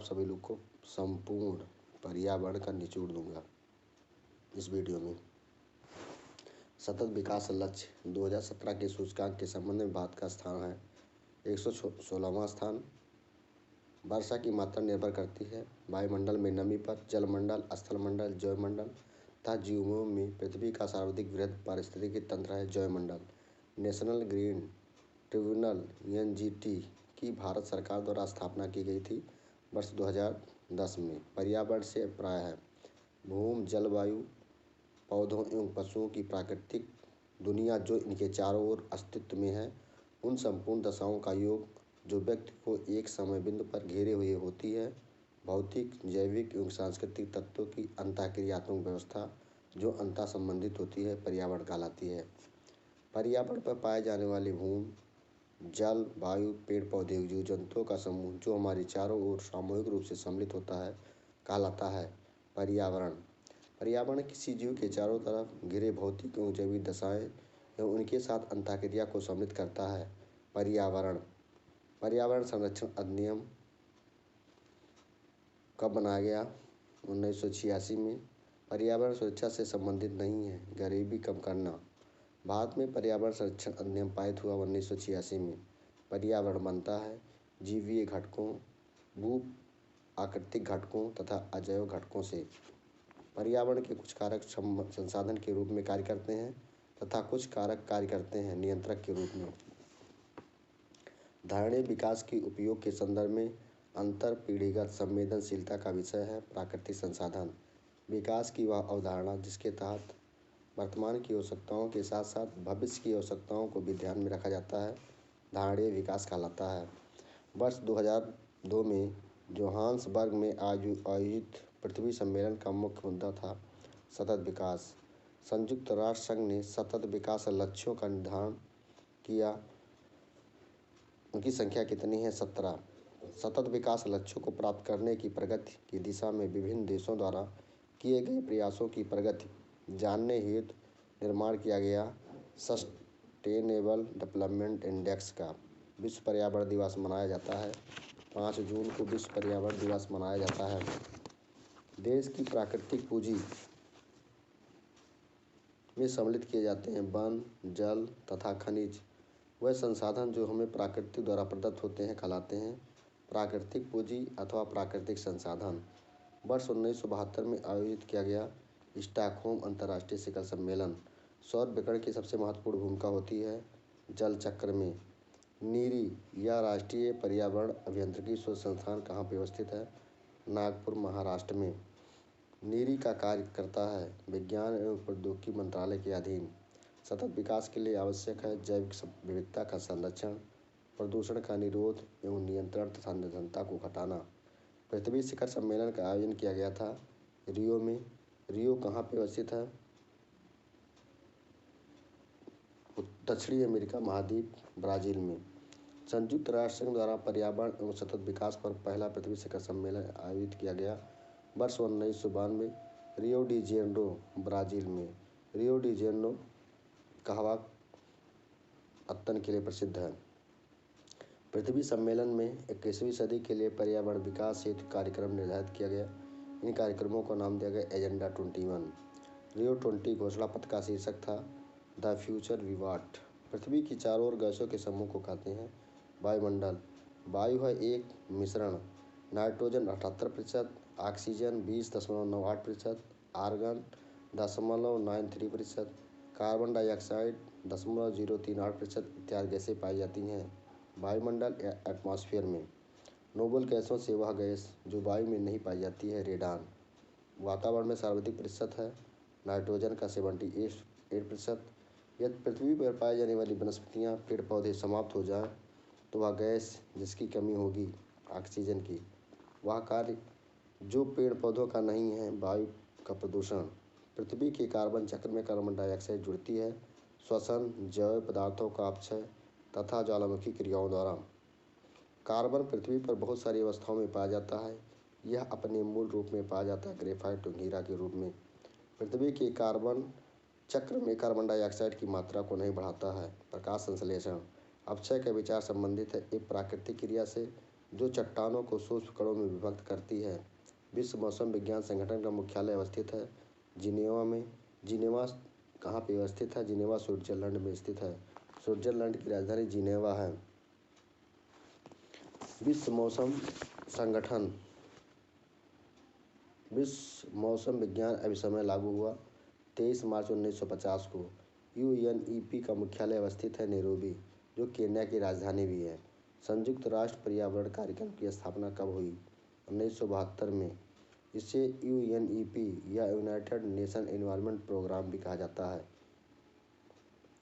सभी लोग को संपूर्ण पर्यावरण का निचोड़ दूंगा इस वीडियो में। सतत विकास लक्ष्य 2017 के सूचकांक के संबंध में भारत का स्थान है 116वां स्थान। वर्षा की मात्रा निर्भर करती है वायुमंडल में नमी पर, जलमंडल, स्थलमंडल, जैवमंडल तथा जीवों में। पृथ्वी का सर्वाधिक वृहद पारिस्थितिकी तंत्र है जैवमंडल। नेशनल ग्रीन ट्रिब्यूनल (एनजीटी) की भारत सरकार द्वारा स्थापना की गई थी वर्ष 2010 में। पर्यावरण से अभिप्राय है भूमि, जलवायु, पौधों एवं पशुओं की प्राकृतिक दुनिया जो इनके चारों ओर अस्तित्व में है, उन संपूर्ण दशाओं का योग जो व्यक्ति को एक समय बिंदु पर घेरे हुए होती है। भौतिक, जैविक एवं सांस्कृतिक तत्वों की अंतःक्रियात्मक व्यवस्था जो अंतः संबंधित होती है पर्यावरण कहलाती है। पर्यावरण पर पाए जाने वाले भूमि, जल, वायु, पेड़ पौधे, जीव जंतुओं का समूह जो हमारे चारों ओर सामूहिक रूप से सम्मिलित होता है कहलाता है पर्यावरण। पर्यावरण किसी जीव के चारों तरफ घिरे भौतिक एवं जैविक दशाएं एवं उनके साथ अंतःक्रिया को सम्मिलित करता है। पर्यावरण संरक्षण अधिनियम कब बनाया गया? 1986 में। पर्यावरण सुरक्षा से संबंधित नहीं है, गरीबी कम करना। भारत में पर्यावरण संरक्षण अधिनियम पारित हुआ 1986 में। पर्यावरण बनता है जीवीय घटकों, भू आकृतिक घटकों तथा अजैव घटकों से। पर्यावरण के कुछ कारक संसाधन के रूप में कार्य करते हैं तथा कुछ कारक कार्य करते हैं नियंत्रक के रूप में। धारणीय विकास के उपयोग के संदर्भ में अंतर पीढ़ीगत संवेदनशीलता का विषय है प्राकृतिक संसाधन। विकास की वह अवधारणा जिसके तहत वर्तमान की आवश्यकताओं के साथ साथ भविष्य की आवश्यकताओं को भी ध्यान में रखा जाता है, धारणीय विकास कहलाता है। वर्ष 2002 में जोहान्सबर्ग में आयोजित पृथ्वी सम्मेलन का मुख्य मुद्दा था सतत विकास। संयुक्त राष्ट्र संघ ने सतत विकास लक्ष्यों का निर्धारण किया। उनकी संख्या कितनी है? 17। सतत विकास लक्ष्यों को प्राप्त करने की प्रगति की दिशा में विभिन्न देशों द्वारा किए गए प्रयासों की प्रगति जानने हेतु निर्माण किया गया सस्टेनेबल डेवलपमेंट इंडेक्स का विश्व पर्यावरण दिवस मनाया जाता है। 5 जून को विश्व पर्यावरण दिवस मनाया जाता है। देश की प्राकृतिक पूंजी में सम्मिलित किए जाते हैं वन, जल तथा खनिज। वह संसाधन जो हमें प्रकृति द्वारा प्रदत्त होते हैं कहलाते हैं प्राकृतिक पूंजी अथवा प्राकृतिक संसाधन। वर्ष 1972 में आयोजित किया गया स्टॉकहोम अंतर्राष्ट्रीय शिखर सम्मेलन। सौर विकिरण की सबसे महत्वपूर्ण भूमिका होती है जल चक्र में। नीरी या राष्ट्रीय पर्यावरण अभियांत्रिकी शोध संस्थान कहाँ पे अवस्थित है? नागपुर, महाराष्ट्र में। नीरी का कार्य करता है विज्ञान एवं प्रौद्योगिकी मंत्रालय के अधीन। सतत विकास के लिए आवश्यक है जैविक विविधता का संरक्षण, प्रदूषण का निरोध एवं नियंत्रण तथा निर्धनता को घटाना। पृथ्वी शिखर सम्मेलन का आयोजन किया गया था रियो में। रियो कहाँ पे अवस्थित है? दक्षिणी अमेरिका महाद्वीप, ब्राज़ील में। संयुक्त राष्ट्र संघ द्वारा पर्यावरण एवं सतत विकास पर पहला पृथ्वी शिखर सम्मेलन आयोजित किया गया वर्ष 1992 रियो डी जेनेरो, ब्राज़ील में। रियो डी जेनेरो कहवा अत्तन के लिए प्रसिद्ध है। पृथ्वी सम्मेलन में 21वीं सदी के लिए पर्यावरण विकास हेतु कार्यक्रम निर्धारित किया गया। इन कार्यक्रमों को नाम दिया गया एजेंडा 21। रियो 20 घोषणा पत्र का शीर्षक था द फ्यूचर वी वांट। पृथ्वी की चारों ओर गैसों के समूह को कहते हैं वायुमंडल। वायु है एक मिश्रण, nitrogen 78%, oxygen 20.98%, argon 0.93%, carbon dioxide 0.038% इत्यादि गैसें पाई जाती हैं वायुमंडल या एटमॉस्फेयर में। नोबल गैसों से वह गैस जो वायु में नहीं पाई जाती है रेडान। वातावरण में सर्वाधिक प्रतिशत है नाइट्रोजन का 78%। यदि पृथ्वी पर पाई जाने वाली वनस्पतियाँ, पेड़ पौधे समाप्त हो जाएं तो वह गैस जिसकी कमी होगी ऑक्सीजन की, वह कार्य जो पेड़ पौधों का नहीं है वायु का प्रदूषण। पृथ्वी के कार्बन चक्र में कार्बन डाइऑक्साइड जुड़ती है श्वसन, जैव पदार्थों का अपक्षय तथा ज्वालामुखी क्रियाओं द्वारा। कार्बन पृथ्वी पर बहुत सारी अवस्थाओं में पाया जाता है। यह अपने मूल रूप में पाया जाता है ग्रेफाइट और हीरा के रूप में। पृथ्वी के कार्बन चक्र में कार्बन डाइऑक्साइड की मात्रा को नहीं बढ़ाता है। प्रकाश संश्लेषण अपक्षय का विचार संबंधित है एक प्राकृतिक क्रिया से जो चट्टानों को सूक्ष्म कणों में विभक्त करती है। विश्व मौसम विज्ञान संगठन का मुख्यालय अवस्थित है जिनेवा में। जिनेवा कहाँ पे अवस्थित है? जिनेवा स्विट्जरलैंड में स्थित है। स्विट्जरलैंड की राजधानी जिनेवा है। विश्व मौसम संगठन, विश्व मौसम विज्ञान अभिसमय लागू हुआ 23 मार्च 1950 को। यूएनईपी का मुख्यालय अवस्थित है नैरोबी, जो केन्या की राजधानी भी है। संयुक्त राष्ट्र पर्यावरण कार्यक्रम की स्थापना कब हुई? 1972 में। इसे यूएनईपी या यूनाइटेड नेशन एनवायरनमेंट प्रोग्राम भी कहा जाता है।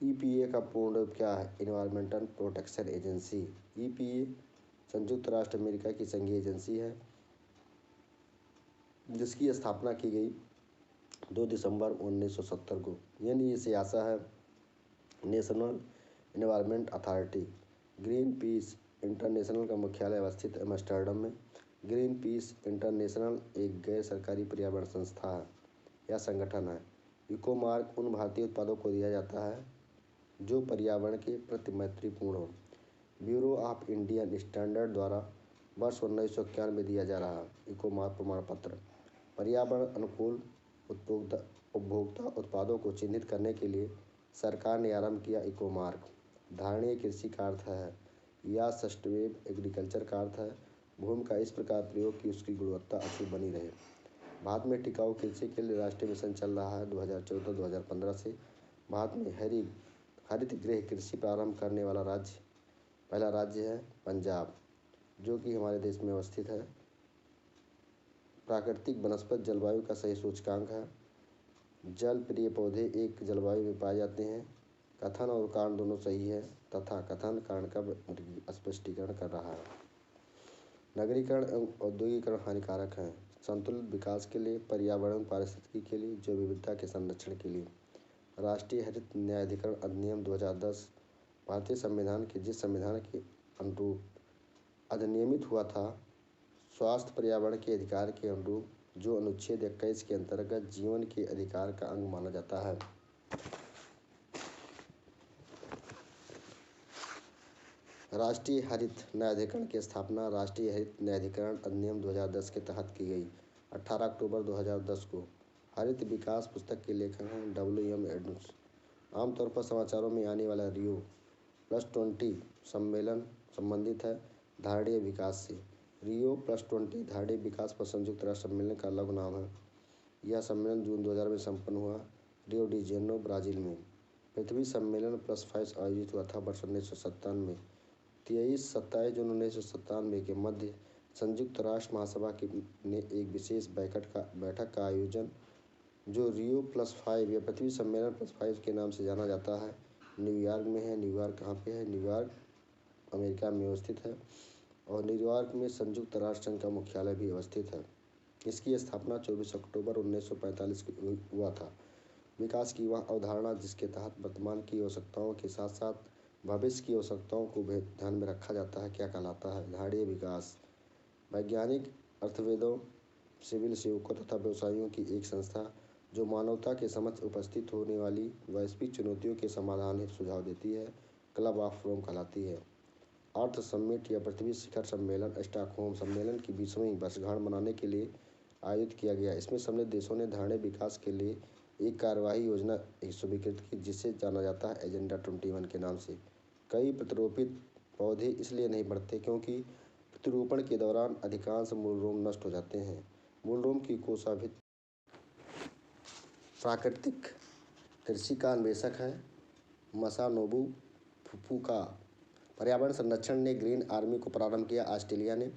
ईपीए का पूर्ण रूप क्या है? Environmental protection agency. ईपीए संयुक्त राष्ट्र अमेरिका की संघीय एजेंसी है जिसकी स्थापना की गई 2 दिसंबर 1970 को। यानी इसे आशा है national environment authority. Green peas international का मुख्यालय अवस्थित एम्स्टर्डम में। ग्रीन पीस इंटरनेशनल एक गैर सरकारी पर्यावरण संस्था है या संगठन है। इको मार्क उन भारतीय उत्पादों को दिया जाता है जो पर्यावरण के प्रति मैत्रीपूर्ण हो। ब्यूरो ऑफ इंडियन स्टैंडर्ड द्वारा वर्ष 1991 में दिया जा रहा इको मार्क प्रमाण पत्र पर्यावरण अनुकूल उपभोक्ता उत्पादों को चिन्हित करने के लिए सरकार ने आरंभ किया इको मार्क। धारणीय कृषि का अर्थ है या सस्टेनेबल एग्रीकल्चर का अर्थ है भूमि का इस प्रकार प्रयोग कि उसकी गुणवत्ता अच्छी बनी रहे। भारत में टिकाऊ कृषि के लिए राष्ट्रीय मिशन चल रहा है 2014-2015 से। भारत में हरित गृह कृषि प्रारंभ करने वाला पहला राज्य है पंजाब, जो कि हमारे देश में अवस्थित है। प्राकृतिक वनस्पति जलवायु का सही सूचकांक है। जल प्रिय पौधे एक जलवायु में पाए जाते हैं। कथन और कारण दोनों सही है तथा कथन कारण का स्पष्टीकरण कर रहा है। नगरीकरण एवं औद्योगिकरण हानिकारक हैं। संतुलित विकास के लिए, पर्यावरण पारिस्थितिकी के लिए, जैव विविधता के संरक्षण के लिए। राष्ट्रीय हरित न्यायाधिकरण अधिनियम 2010 भारतीय संविधान के जिस संविधान के अनुरूप अधिनियमित हुआ था, स्वास्थ्य पर्यावरण के अधिकार के अनुरूप, जो अनुच्छेद 21 के अंतर्गत जीवन के अधिकार का अंग माना जाता है। राष्ट्रीय हरित न्यायाधिकरण की स्थापना राष्ट्रीय हरित न्यायाधिकरण अधिनियम 2010 के तहत की गई 18 अक्टूबर 2010 को। हरित विकास पुस्तक के लेखक हैं WM एडम्स। आमतौर पर समाचारों में आने वाला Rio+20 सम्मेलन संबंधित है धारणीय विकास से। Rio+20 धारणीय विकास पर संयुक्त राष्ट्र सम्मेलन का लघु नाम है। यह सम्मेलन जून 2000 में संपन्न हुआ रियो डी जेनेरो, ब्राजील में। पृथ्वी सम्मेलन +5 आयोजित हुआ था वर्ष 1997 में। 23-27 जून 1997 के मध्य संयुक्त राष्ट्र महासभा ने एक विशेष बैठक का आयोजन, जो Rio+5 या पृथ्वी सम्मेलन +5 के नाम से जाना जाता है, न्यूयॉर्क में है। न्यूयॉर्क कहाँ पे है? न्यूयॉर्क अमेरिका में अवस्थित है और न्यूयॉर्क में संयुक्त राष्ट्र संघ का मुख्यालय भी अवस्थित है। इसकी स्थापना 24 अक्टूबर 1945 को हुआ था। विकास की वह अवधारणा जिसके तहत वर्तमान की आवश्यकताओं के साथ साथ भविष्य की आवश्यकताओं को भी ध्यान में रखा जाता है, क्या कहलाता है? धारणीय विकास। वैज्ञानिक, अर्थवेदों, सिविल सेवकों तथा व्यवसायियों की एक संस्था जो मानवता के समक्ष उपस्थित होने वाली वैश्विक चुनौतियों के समाधान हेतु सुझाव देती है, क्लब ऑफ रोम कहलाती है। अर्थ समिट या पृथ्वी शिखर सम्मेलन स्टॉकहोम सम्मेलन की 20वीं वर्षगांठ मनाने के लिए आयोजित किया गया। इसमें सम्मिलित देशों ने धारणीय विकास के लिए एक कार्यवाही योजना स्वीकृत की जिसे जाना जाता है एजेंडा 21 के नाम से। कई प्रतिरोपित पौधे इसलिए नहीं बढ़ते क्योंकि प्रतिरोपण के दौरान अधिकांश मूलरोम नष्ट हो जाते हैं। मूलरोम की कोशाभित प्राकृतिक कृषि का अन्वेषक है मसानोबु फुकुओका। पर्यावरण संरक्षण ने ग्रीन आर्मी को प्रारंभ किया ऑस्ट्रेलिया ने।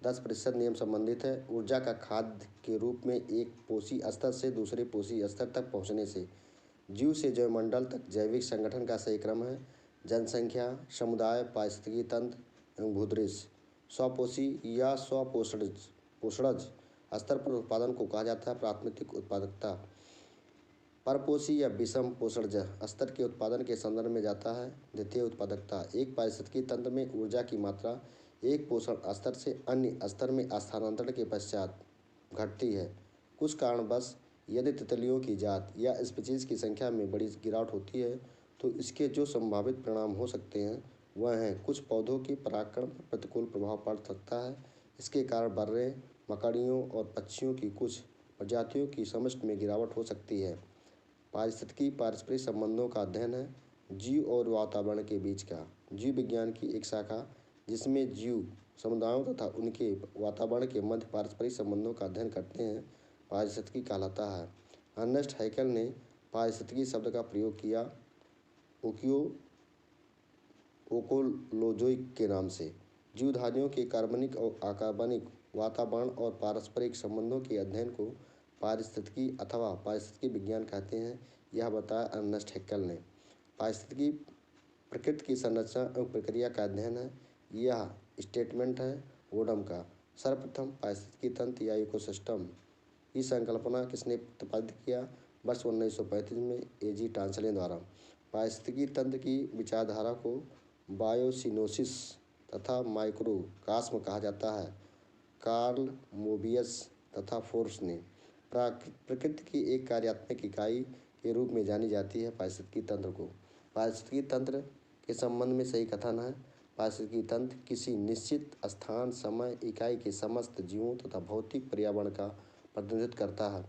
10% नियम संबंधित है ऊर्जा का खाद्य के रूप में एक पोषी स्तर से दूसरे पोषी स्तर तक पहुंचने से। जीव से जैवमंडल तक जैविक संगठन का सही क्रम है। जनसंख्या, समुदाय, पारिस्थितिकी तंत्र एवं भूदृश्य। स्वपोषी या स्वपोषणज स्तर पर उत्पादन को कहा जाता है प्राथमिक उत्पादकता। परपोषी या विषम पोषणज स्तर के उत्पादन के संदर्भ में जाता है द्वितीय उत्पादकता। एक पारिस्थितिकी तंत्र में ऊर्जा की मात्रा एक पोषण स्तर से अन्य स्तर में स्थानांतरण के पश्चात घटती है। कुछ कारणवश यदि तितलियों की जात या स्पीशीज की संख्या में बड़ी गिरावट होती है तो इसके जो संभावित परिणाम हो सकते हैं वह हैं। कुछ पौधों की परागण पर प्रतिकूल प्रभाव पड़ सकता है। इसके कारण बर्रे, मकड़ियों और पक्षियों की कुछ प्रजातियों की समष्टि में गिरावट हो सकती है। पारिस्थितिकी पारस्परिक संबंधों का अध्ययन है। जीव और वातावरण के बीच का जीव विज्ञान की एक शाखा जिसमें जीव समुदायों तथा उनके वातावरण के मध्य पारस्परिक संबंधों का अध्ययन करते हैं, पारिस्थितिकी कहलाता है। अर्नेस्ट हैकेल ने पारिस्थितिकी शब्द का प्रयोग किया ओकोलोजोइक के नाम से। जीवधारियों के कार्बनिक और अकार्बनिक वातावरण और पारस्परिक संबंधों के अध्ययन को पारिस्थितिकी अथवा पारिस्थितिकी विज्ञान कहते हैं। यह बताया अर्नेस्ट हैकेल ने। पारिस्थितिकी प्रकृति की संरचना एवं प्रक्रिया का अध्ययन है। यह स्टेटमेंट है वुडम का। सर्वप्रथम पारिस्थितिकी तंत्र या इकोसिस्टम की संकल्पना किसने प्रतिपादित किया? वर्ष 1935 में A.G. टांसले द्वारा। पारिस्थितिकी तंत्र की विचारधारा को बायोसिनोसिस तथा माइक्रोकास्म कहा जाता है। कार्ल मोबियस तथा फोर्ब्स ने प्रकृति की एक कार्यात्मक इकाई के रूप में जानी जाती है पारिस्थितिकी तंत्र को। पारिस्थितिकी तंत्र के संबंध में सही कथन है। पारिस्थितिकी तंत्र किसी निश्चित स्थान, समय, इकाई के समस्त जीवों तथा भौतिक पर्यावरण का प्रतिनिधित्व करता है।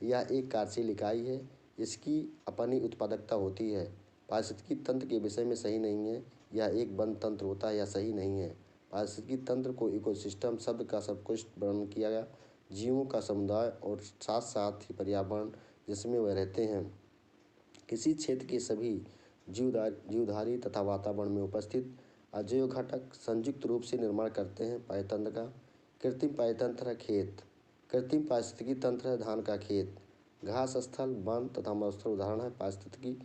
यह एक कार्यशील इकाई है। इसकी अपनी उत्पादकता होती है। पारिस्थितिकी तंत्र के विषय में सही नहीं है। यह एक बंद तंत्र होता है। यह सही नहीं है। पारिस्थितिकी तंत्र को इकोसिस्टम शब्द का सर्वोत्कृष्ट वर्णन किया गया। जीवों का समुदाय और साथ साथ ही पर्यावरण जिसमें वह रहते हैं। किसी क्षेत्र के सभी जीवधारी तथा वातावरण में उपस्थित अजैव घटक संयुक्त रूप से निर्माण करते हैं पारितंत्र का। कृत्रिम पारितंत्र है खेत। कृत्रिम पारिस्थितिकी तंत्र है धान का खेत। घास स्थल, वन तथा मरुस्थल उदाहरण है पारिस्थितिकी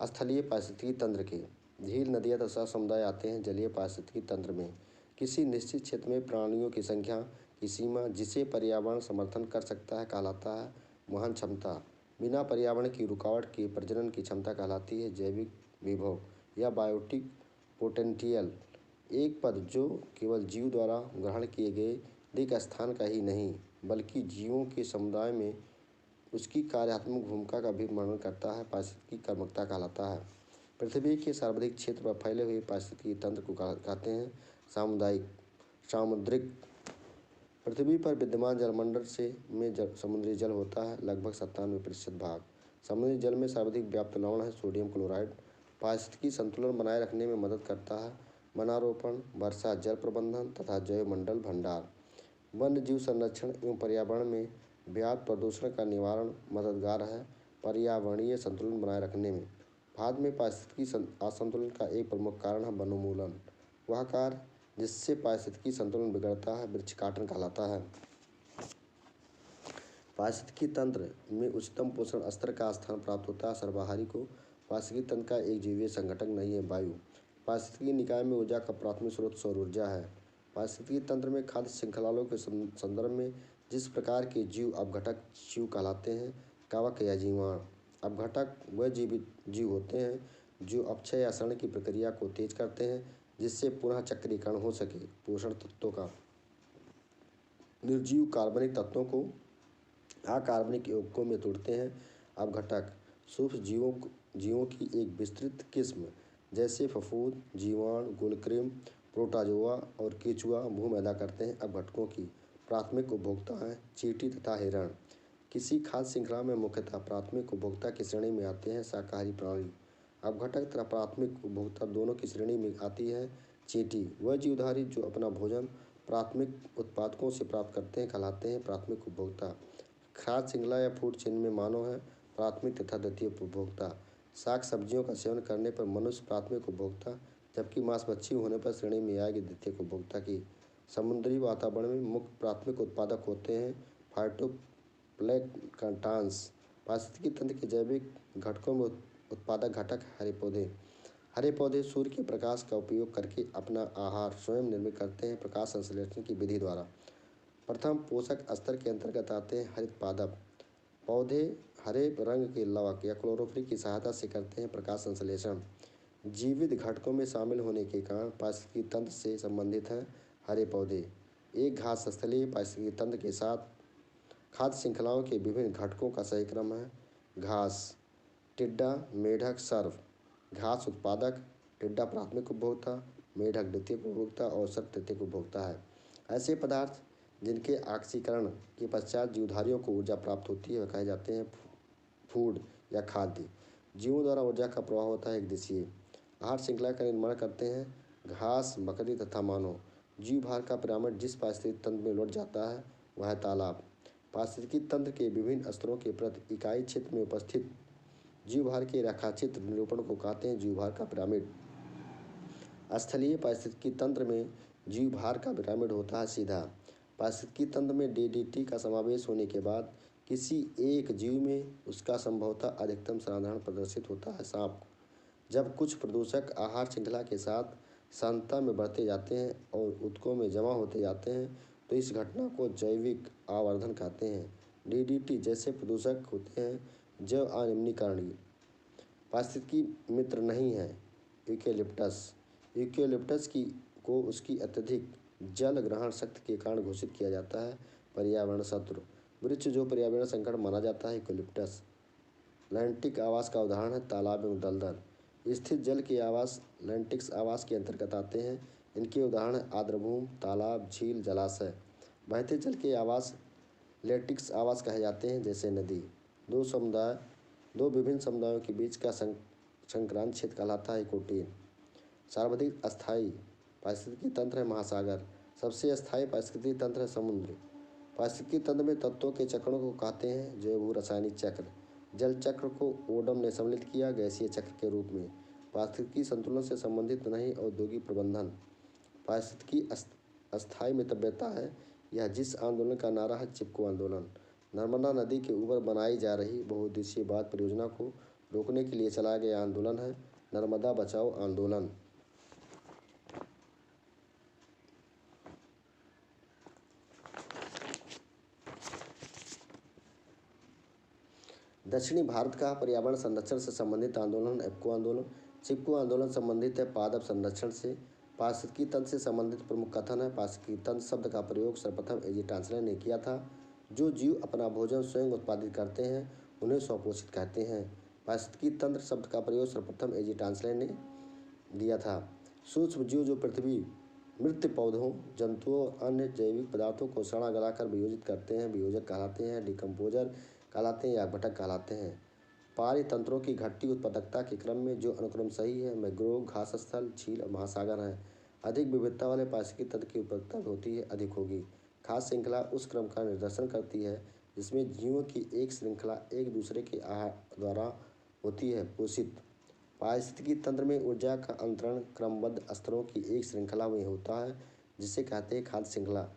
स्थलीय पारिस्थितिकी तंत्र के। झील, नदियाँ तथा समुदाय आते हैं जलीय पारिस्थितिकी तंत्र में। किसी निश्चित क्षेत्र में प्राणियों की संख्या की सीमा जिसे पर्यावरण समर्थन कर सकता है कहलाता है वहन क्षमता। बिना पर्यावरण की रुकावट के प्रजनन की क्षमता कहलाती है जैविक विभव या बायोटिक पोटेंशियल। एक पद जो केवल जीव द्वारा ग्रहण किए गए दिक स्थान का ही नहीं बल्कि जीवों के समुदाय में उसकी कार्यात्मक भूमिका का भी वर्णन करता है पारिस्थितिकी कर्मकता कहलाता है। पृथ्वी के सर्वाधिक क्षेत्र पर फैले हुए पारिस्थितिकी तंत्र को कहते हैं सामुद्रिक। पृथ्वी पर विद्यमान जलमंडल में समुद्री जल होता है लगभग 97% भाग। समुद्री जल में सर्वाधिक व्याप्त लवण है सोडियम क्लोराइड। पारिस्थितिकी संतुलन बनाए रखने में मदद करता है वनारोपण, वर्षा जल प्रबंधन तथा जैव मंडल भंडार। वन्य जीव संरक्षण एवं पर्यावरण में व्याप्त प्रदूषण का निवारण मददगार है पर्यावरणीय संतुलन बनाए रखने में। भारत में पारिस्थितिकी असंतुलन का एक प्रमुख कारण है वनोन्मूलन। वह कार्य जिससे पारिस्थितिकी संतुलन बिगड़ता है वृक्ष काटन कहलाता है। पारिस्थितिकी तंत्र में उच्चतम पोषण स्तर का स्थान प्राप्त होता है सर्वाहारी को। पारिस्थितिकी तंत्र का एक जीवीय संगठक नहीं है वायु। पारिस्थितिकी निकाय में ऊर्जा का प्राथमिक स्रोत सौर ऊर्जा है। पारिस्थितिकी तंत्र में खाद्य श्रृंखलाओं के संदर्भ में जिस प्रकार के जीव अपघटक जीव कहलाते हैं कवक या जीवाणु। अपघटक वह जीव होते हैं जो अपक्षय या शरण की प्रक्रिया को तेज करते हैं जिससे पुनः चक्रीकरण हो सके। पोषण तत्वों का निर्जीव कार्बनिक तत्वों को अकार्बनिक यौगिकों में तोड़ते हैं। अपघटक सूक्ष्म जीवों की एक विस्तृत किस्म जैसे फफूंद, जीवाणु, गोलकृमि, प्रोटोजोआ और केंचुआ भूमि पैदा करते हैं। अपघटकों की प्राथमिक उपभोक्ता हैं चींटी तथा हिरण। किसी खाद्य श्रृंखला में मुख्यतः प्राथमिक उपभोक्ता की श्रेणी में आते हैं शाकाहारी प्राणी। अपघटक तथा प्राथमिक उपभोक्ता दोनों की श्रेणी में आती है चींटी। वह जीवधारी जो अपना भोजन प्राथमिक उत्पादकों से प्राप्त करते हैं कहलाते हैं प्राथमिक उपभोक्ता। खाद्य श्रृंखला या फूड चेन में मानव है प्राथमिक तथा द्वितीय उपभोक्ता। साग सब्जियों का सेवन करने पर मनुष्य प्राथमिक उपभोक्ता जबकि मांस मच्छी होने पर श्रेणी में आएगी द्वितीय उपभोक्ता की। समुद्री वातावरण में मुख्य प्राथमिक उत्पादक होते हैं फाइटोप्लैंक्टन्स। पारिस्थितिकी तंत्र के जैविक घटकों में उत्पादक घटक हरे पौधे। हरे पौधे सूर्य के प्रकाश का उपयोग करके अपना आहार स्वयं निर्मित करते हैं प्रकाश संश्लेषण की विधि द्वारा। प्रथम पोषक स्तर के अंतर्गत आते हैं हरित पादप। पौधे हरे रंग के लवक या क्लोरोफिल की सहायता से करते हैं प्रकाश संश्लेषण। जीवित घटकों में शामिल होने के कारण पारिस्थितिकी तंत्र से संबंधित हैं हरे पौधे। एक घास स्थलीय पारिस्थितिकी तंत्र के साथ खाद्य श्रृंखलाओं के विभिन्न घटकों का सही क्रम है। घास, टिड्डा, मेढक, सर्प। घास उत्पादक टिड्डा प्राथमिक उपभोक्ता, मेढक द्वितीय उपभोक्ता और सर्प तृतीयक उपभोक्ता है। ऐसे पदार्थ जिनके ऑक्सीकरण के पश्चात जीवधारियों को ऊर्जा प्राप्त होती है वह कहे जाते हैं फूड या खाद्य। जीवों द्वारा ऊर्जा का प्रवाह होता है एक दिशीय। आहार श्रृंखला का निर्माण करते हैं घास, मकड़ी तथा मानव। जीव भार का पिरामिड जिस पारिस्थितिक तंत्र में लौट जाता है वह है तालाब। पारिस्थितिकी तंत्र के विभिन्न स्तरों के प्रति इकाई क्षेत्र में उपस्थित जीवभार के रेखाचित्र निरूपण को कहते हैं जीवभार का पिरामिड। स्थलीय पारिस्थितिकी तंत्र में जीवभार का पिरामिड होता है सीधा। पारिस्थितिकी तंत्र में डीडीटी का समावेश होने के बाद किसी एक जीव में उसका संभवतः अधिकतम साधारण प्रदर्शित होता है सांप। जब कुछ प्रदूषक आहार श्रृंखला के साथ सांद्रता में बढ़ते जाते हैं और ऊतकों में जमा होते जाते हैं तो इस घटना को जैविक आवर्धन कहते हैं। डीडीटी जैसे प्रदूषक होते हैं जैव अनिम्नीकरणीय। पारिस्थितिकी मित्र नहीं है यूकेलिप्टस। यूकेलिप्टस की को उसकी अत्यधिक जल ग्रहण शक्ति के कारण घोषित किया जाता है पर्यावरण शत्रु। वृक्ष जो पर्यावरण संकट माना जाता है यूकेलिप्टस। लैंटिक आवास का उदाहरण है तालाब एवं दलदल। स्थित जल के आवास लैंटिक्स आवास के अंतर्गत आते हैं। इनके उदाहरण आर्द्रभूमि, तालाब, झील, जलाशय। बहते जल के आवास लैंटिक्स आवास कहे जाते हैं जैसे नदी। दो विभिन्न समुदायों के बीच का संक्रांत क्षेत्र कहलाता है इकोटीन। सर्वाधिक अस्थायी पारिस्थितिकी तंत्र है महासागर। सबसे अस्थायी पारिस्थितिकी तंत्र है समुद्र। पारिस्थितिकी तंत्र में तत्वों के चक्रों को कहते हैं जैव भू रासायनिक चक्र। जल चक्र को ओडम ने सम्मिलित किया गैसीय चक्र के रूप में। पारिस्थितिकी संतुलन से संबंधित नहीं औद्योगिक प्रबंधन। पारिस्थितिकी अस्थायी मितव्यता है यह जिस आंदोलन का नारा है चिपको आंदोलन। नर्मदा नदी के ऊपर बनाई जा रही बहुउद्देशीय बांध परियोजना को रोकने के लिए चलाया गया आंदोलन है नर्मदा बचाओ आंदोलन। दक्षिणी भारत का पर्यावरण संरक्षण से संबंधित आंदोलन एप्को आंदोलन। चिपको आंदोलन संबंधित है पादप संरक्षण से। पारिस्थितिकी तंत्र से संबंधित प्रमुख कथन है पारिस्थितिकी तंत्र शब्द का प्रयोग सर्वप्रथम एजी टांसलर ने किया था। जो जीव अपना भोजन स्वयं उत्पादित करते हैं उन्हें स्वपोषित कहते हैं। पारिस्थितिकी तंत्र शब्द का प्रयोग सर्वप्रथम एजी टांसलर ने दिया था। सूक्ष्म जीव जो पृथ्वी मृत पौधों, जंतुओं और अन्य जैविक पदार्थों को सड़ा गलाकर वियोजित करते हैं वियोजक कहलाते हैं, डिकम्पोजर कहलाते हैं या भटक कहलाते हैं। पारितंत्रों की घटती उत्पादकता के क्रम में जो अनुक्रम सही है मैंग्रोव, घास स्थल, झील और महासागर हैं। अधिक विविधता वाले पारिस्थितिकी तंत्र की उत्पादकता होती है अधिक होगी। खाद्य श्रृंखला उस क्रम का निर्देशन करती है जिसमें जीवों की एक श्रृंखला एक दूसरे के आहार द्वारा होती है पोषित। पारिस्थितिकी तंत्र में ऊर्जा का अंतरण क्रमबद्ध स्तरों की एक श्रृंखला में होता है जिसे कहते हैं खाद्य श्रृंखला।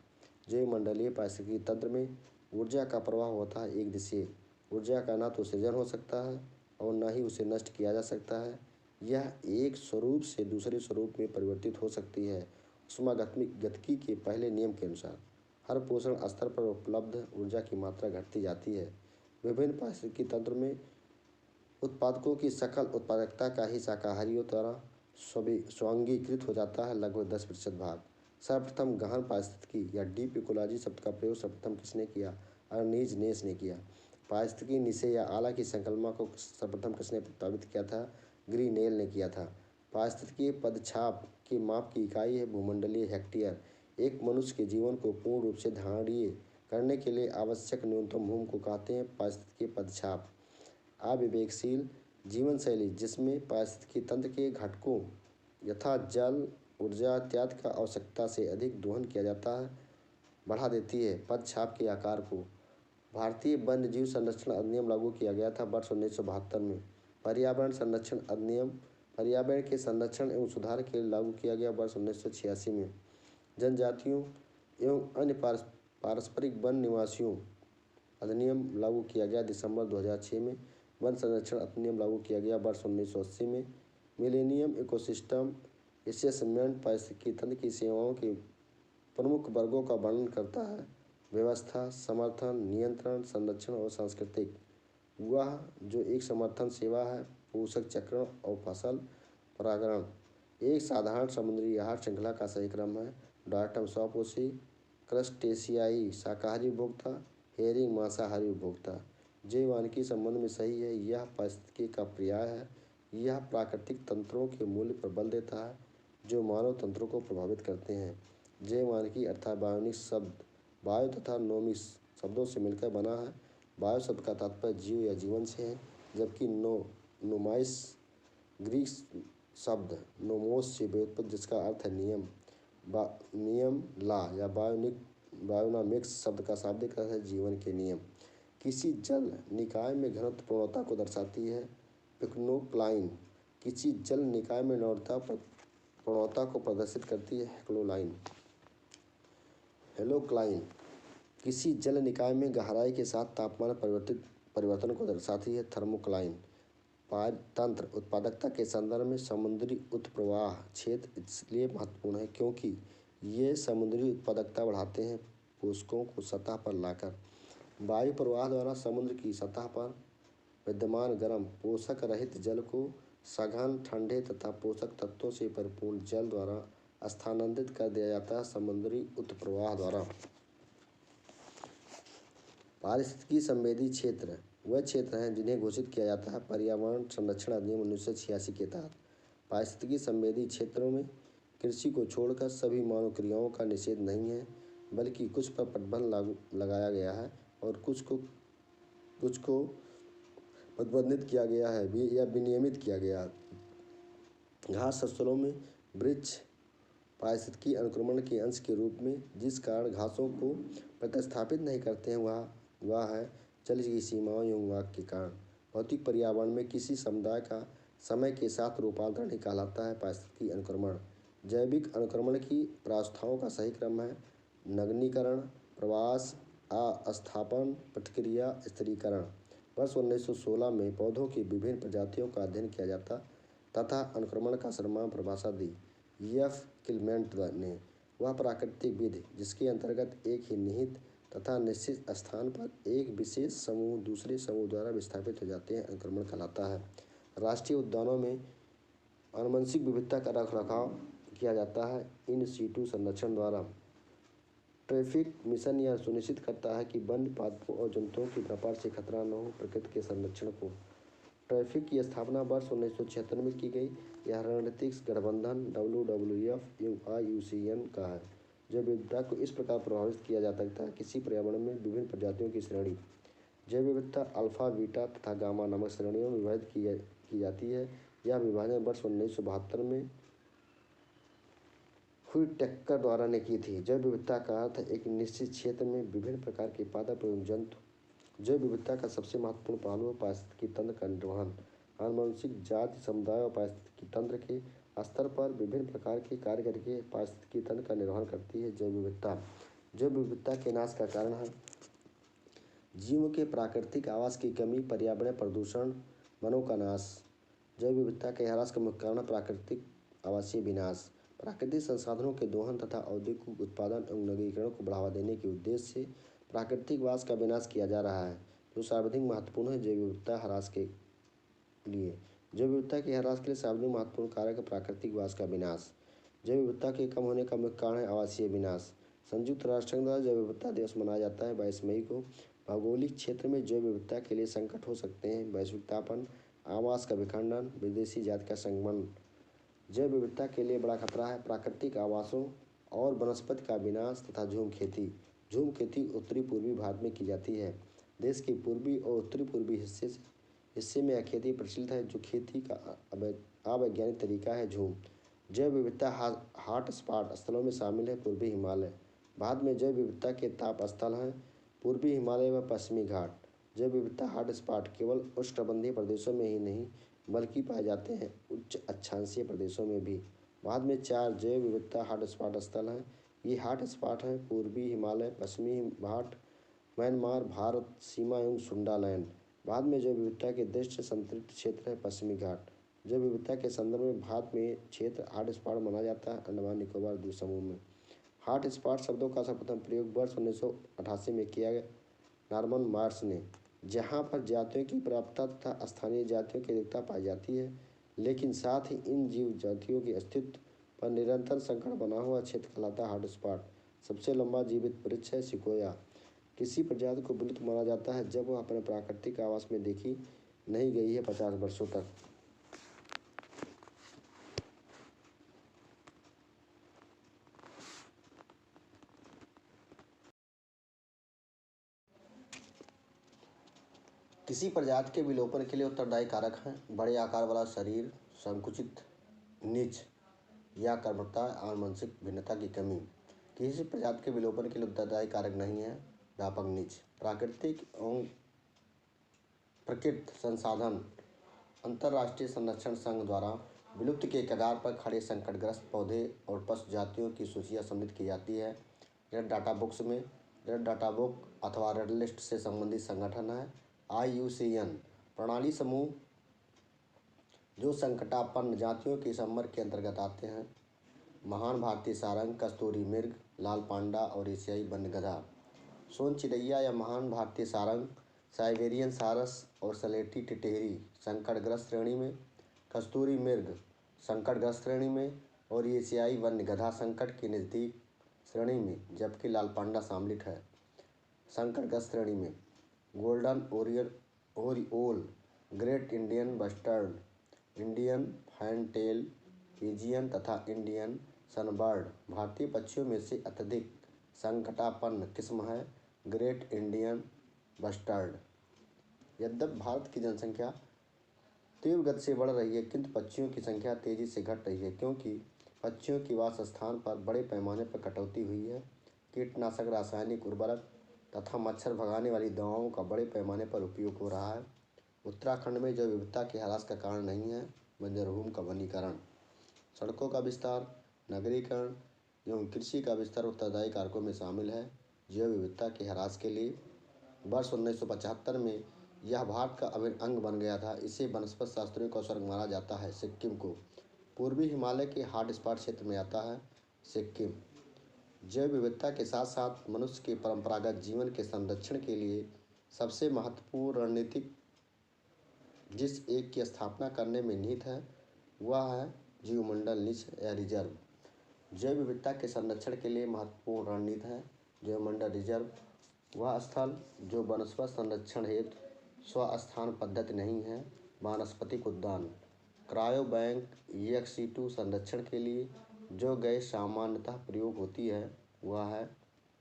जैवमंडलीय पारिस्थितिकी तंत्र में ऊर्जा का प्रवाह होता है एक दिशीय। ऊर्जा का ना तो सृजन हो सकता है और न ही उसे नष्ट किया जा सकता है। यह एक स्वरूप से दूसरे स्वरूप में परिवर्तित हो सकती है ऊष्मागतिकी के पहले नियम के अनुसार। हर पोषण स्तर पर उपलब्ध ऊर्जा की मात्रा घटती जाती है। विभिन्न पारिस्थितिकी तंत्र में उत्पादकों की सकल उत्पादकता का ही शाकाहारियों द्वारा स्वांगीकृत हो जाता है लगभग 10% भाग। सर्वप्रथम गहन पारिस्थितिकी या डीप इकोलॉजी शब्द का प्रयोग सर्वप्रथम किसने किया? अर्नीज नेस ने किया। पारिस्थितिकी नीचे या आला की संकल्पना को सर्वप्रथम किसने प्रस्तावित किया था? ग्रीनेल ने किया था। पारिस्थितिकी पदछाप के माप की इकाई है भूमंडलीय हेक्टेयर। एक मनुष्य के जीवन को पूर्ण रूप से धारणीय करने के लिए आवश्यक न्यूनतम भूमि को कहते हैं पारिस्थितिकी पदछाप। अविवेकशील जीवन शैली जिसमें पारिस्थितिकी तंत्र के घटकों यथा जल, ऊर्जा इत्यादि का आवश्यकता से अधिक दोहन किया जाता है बढ़ा देती है पदछाप के आकार को। भारतीय वन्यजीव संरक्षण अधिनियम लागू किया गया था वर्ष 1972 में। पर्यावरण संरक्षण अधिनियम पर्यावरण के संरक्षण एवं सुधार के लिए लागू किया गया वर्ष 1986 में। जनजातियों एवं अन्य पारस्परिक वन निवासियों अधिनियम लागू किया गया दिसंबर 2006 में। वन संरक्षण अधिनियम लागू किया गया वर्ष 1980 में। मिलेनियम इकोसिस्टम असेसमेंट पारिस्थितिकी तंत्र की सेवाओं के प्रमुख वर्गों का वर्णन करता है व्यवस्था, समर्थन, नियंत्रण, संरक्षण और सांस्कृतिक। वह जो एक समर्थन सेवा है पोषक चक्रण और फसल परागण। एक साधारण समुद्री आहार श्रृंखला का सही क्रम है डार्टम स्वपोषी, क्रस्टेशियाई शाकाहारी उपभोक्ता, हेरिंग मांसाहारी उपभोक्ता। जैव वानिकी संबंध में सही है यह पारिस्थितिकी का पर्याय है यह प्राकृतिक तंत्रों के मूल्य पर बल देता है जो मानव तंत्रों को प्रभावित करते हैं। जैवमानिकी अर्थात बायोनिक्स शब्द बायो तथा नोमिस शब्दों से मिलकर बना है। बायो शब्द का तात्पर्य जीव या जीवन से है, जबकि नोमाइस ग्रीक शब्द नोमोस से व्युत्पन्न जिसका अर्थ है नियम। नियम ला या बायोनॉमिक्स शब्द का शाब्दिक अर्थ है जीवन के नियम। किसी जल निकाय में घनत्व पूर्णता को दर्शाती है। पिक्नोक्लाइन किसी जल निकाय में पूर्णता को प्रदर्शित करती है। हेलोक्लाइन किसी जल निकाय में गहराई के साथ तापमान परिवर्तन को दर्शाती है। थर्मोक्लाइन तंत्र उत्पादकता के संदर्भ में समुद्री उत्प्रवाह क्षेत्र इसलिए महत्वपूर्ण है क्योंकि ये समुद्री उत्पादकता बढ़ाते हैं पोषकों को सतह पर लाकर। वायु प्रवाह द्वारा समुद्र की सतह पर विद्यमान गर्म पोषक रहित जल को सघन ठंडे तथा पोषक तत्वों से परिपूर्ण जल द्वारा स्थानांतरित कर दिया जाता है समुद्री उत्प्रवाह द्वारा। पारिस्थितिकी संवेदी क्षेत्र वह क्षेत्र हैं जिन्हें घोषित किया जाता है पर्यावरण संरक्षण अधिनियम 1986 के तहत। पारिस्थितिकी संवेदी क्षेत्रों में कृषि को छोड़कर सभी मानव क्रियाओं का निषेध नहीं है, बल्कि कुछ पर प्रतिबंध लगाया गया है और कुछ को प्रतिबंधित किया गया है या विनियमित किया गया है। घास फसलों में वृक्ष पारिस्थितिकी अनुक्रमण के अंश के रूप में जिस कारण घासों को प्रतिस्थापित नहीं करते हैं वह है जल की सीमाओं एवं वाक के कारण। भौतिक पर्यावरण में किसी समुदाय का समय के साथ रूपांतरण ही कहलाता है पारिस्थितिकी अनुक्रमण। जैविक अनुक्रमण की प्रावस्थाओं का सही क्रम है नगरीकरण, प्रवास, अस्थापन, प्रतिक्रिया, स्थिरीकरण। वर्ष 1916 में पौधों की विभिन्न प्रजातियों का अध्ययन किया जाता तथा अनुक्रमण का सर्वनाम परिभाषा दी एफ क्लेमेंट ने। वह प्राकृतिक विधि जिसके अंतर्गत एक ही निहित तथा निश्चित स्थान पर एक विशेष समूह दूसरे समूह द्वारा विस्थापित हो जाते हैं अनुक्रमण कहलाता है। राष्ट्रीय उद्यानों में आनुवंशिक विविधता का रखरखाव किया जाता है इन सीटू संरक्षण द्वारा। ट्रैफिक मिशन यह सुनिश्चित करता है कि वन्य पादपों और जंतुओं की व्यापार से खतरा न हो। प्रकृति के संरक्षण को ट्रैफिक की स्थापना वर्ष 1976 में की गई। यह रणनीतिक गठबंधन WWF एवं IUCN का है। जैव विविधता को इस प्रकार प्रभावित किया जा सकता है किसी पर्यावरण में विभिन्न प्रजातियों की श्रेणी। जैव विविधता अल्फा, बीटा तथा गामा नामक श्रेणियों में विभाजित की जाती है। यह विभाजन वर्ष 1972 में हुई टेक्कर द्वारा ने की थी। जैव विविधता का अर्थ एक निश्चित क्षेत्र में विभिन्न प्रकार के पादप एवं जंतु। जैव विविधता का सबसे महत्वपूर्ण पहलू है पारिस्थितिकी तंत्र का निर्वहन। आनुवंशिक जाति समुदाय और पारिस्थितिकी तंत्र के स्तर पर विभिन्न प्रकार के कार्य करके पारिस्थितिकी तंत्र का निर्वहन करती है। जैव विविधता के नाश का कारण है जीवों के प्राकृतिक आवास की कमी, पर्यावरण प्रदूषण, वनों का नाश। जैव विविधता के ह्रास का मुख्य कारण प्राकृतिक आवासीय विनाश। प्राकृतिक संसाधनों के दोहन तथा औद्योगिक उत्पादन एवं नगरीकरण को बढ़ावा देने के उद्देश्य से प्राकृतिक वास का विनाश किया जा रहा है जो सर्वाधिक महत्वपूर्ण है जैव विविधता ह्रास के लिए। जैव विविधता के ह्रास के लिए सर्वाधिक महत्वपूर्ण कारक है प्राकृतिक वास का विनाश। जैव विविधता के कम होने का मुख्य कारण है आवासीय विनाश। संयुक्त राष्ट्र संघ द्वारा जैव विविधता दिवस मनाया जाता है 22 मई को। भौगोलिक क्षेत्र में जैव विविधता के लिए संकट हो सकते हैं वैश्विक तापन, आवास का विखंडन, विदेशी जाति का संगमन। जैव विविधता के लिए बड़ा खतरा है प्राकृतिक आवासों और वनस्पति का विनाश तथा झूम खेती। झूम खेती उत्तरी पूर्वी भारत में की जाती है। देश के पूर्वी और उत्तरी पूर्वी हिस्से में यह खेती प्रचलित है जो खेती का अवैज्ञानिक तरीका है झूम। जैव विविधता हॉटस्पॉट स्थलों में शामिल है पूर्वी हिमालय। भारत में जैव विविधता के ताप स्थल हैं पूर्वी हिमालय व पश्चिमी घाट। जैव विविधता हॉटस्पॉट केवल उष्णकटिबंधीय प्रदेशों में ही नहीं बल्कि पाए जाते हैं उच्च अक्षांशीय प्रदेशों में भी। भारत में 4 जैव विविधता हॉटस्पॉट स्थल हैं। ये हॉटस्पॉट हैं पूर्वी हिमालय, पश्चिमी घाट, म्यांमार भारत सीमा एवं सुंडालैंड। भारत में जैव विविधता के दृष्टि संतृप्त क्षेत्र है पश्चिमी घाट। जैव विविधता के संदर्भ में भारत में क्षेत्र हॉटस्पॉट माना जाता है अंडमान निकोबार द्वीप समूह में। हॉटस्पॉट शब्दों का सर्वप्रथम प्रयोग वर्ष 1988 में किया गया नॉर्मन मार्स ने, जहाँ पर जातियों की पर्याप्तता तथा स्थानीय जातियों की अधिकता पाई जाती है, लेकिन साथ ही इन जीव जातियों के अस्तित्व पर निरंतर संकट बना हुआ क्षेत्र कहलाता है हॉटस्पॉट। सबसे लंबा जीवित वृक्ष है सिकोया। किसी प्रजाति को विलुप्त माना जाता है जब वह अपने प्राकृतिक आवास में देखी नहीं गई है 50 वर्षों तक। किसी प्रजाति के विलोपन के लिए उत्तरदायी कारक हैं बड़े आकार वाला शरीर, संकुचित नीच या कर्मठता और मानसिक भिन्नता की कमी। किसी प्रजाति के विलोपन के लिए उत्तरदायी कारक नहीं है व्यापक नीच। प्राकृतिक एवं प्रकृति संसाधन अंतर्राष्ट्रीय संरक्षण संघ द्वारा विलुप्त के कगार पर खड़े संकटग्रस्त पौधे और पशु जातियों की सूचियाँ सम्मिलित की जाती है। रेड डाटा बुक्स में रेड डाटा बुक अथवा रेड लिस्ट से संबंधित संगठन है IUCN। प्रणाली समूह जो संकटापन्न जातियों के समर के अंतर्गत आते हैं। महान भारतीय सारंग, कस्तूरी मृग, लाल पांडा और एशियाई वन्य गधा। सोन चिड़ैया या महान भारतीय सारंग, साइबेरियन सारस और सलेटी टिटहरी संकटग्रस्त श्रेणी में, कस्तूरी मृग संकटग्रस्त श्रेणी में और एशियाई वन्य गधा संकट के नज़दीक श्रेणी में, जबकि लाल पांडा शामिल है संकटग्रस्त श्रेणी में। Golden oriole, great Indian bustard, Indian fantail pigeon तथा इंडियन सनबर्ड भारतीय पक्षियों में से अत्यधिक संकटापन्न किस्म है ग्रेट इंडियन बस्टर्ड। यद्यपि भारत की जनसंख्या तीव्र गति से बढ़ रही है, किंतु पक्षियों की संख्या तेजी से घट रही है क्योंकि पक्षियों की वास स्थान पर बड़े पैमाने पर कटौती हुई है। कीटनाशक, रासायनिक उर्वरक तथा मच्छर भगाने वाली दवाओं का बड़े पैमाने पर उपयोग हो रहा है। उत्तराखंड में जैव विविधता के ह्रास का कारण नहीं है बंजर भूमि का वनीकरण, सड़कों का विस्तार, नगरीकरण एवं कृषि का विस्तार उत्तरदायी कारकों में शामिल है जैव विविधता के ह्रास के लिए। वर्ष 1975 में यह भारत का अभिन्न अंग बन गया था। इसे वनस्पति शास्त्रियों का स्वर्ग माना जाता है। सिक्किम को पूर्वी हिमालय के हॉटस्पॉट क्षेत्र में आता है। सिक्किम जैव विविधता के साथ साथ मनुष्य के परंपरागत जीवन के संरक्षण के लिए सबसे महत्वपूर्ण रणनीतिक जिस एक की स्थापना करने में निहित है वह है जीवमंडल निच या रिजर्व। जैव विविधता के संरक्षण के लिए महत्वपूर्ण रणनीति है जीवमंडल रिजर्व, वह स्थल जो वनस्पति संरक्षण हेतु स्वस्थान पद्धति नहीं है। वानस्पतिक उद्यान, क्रायो बैंक EX2 संरक्षण के लिए जो गैस सामान्यतः प्रयोग होती है वह है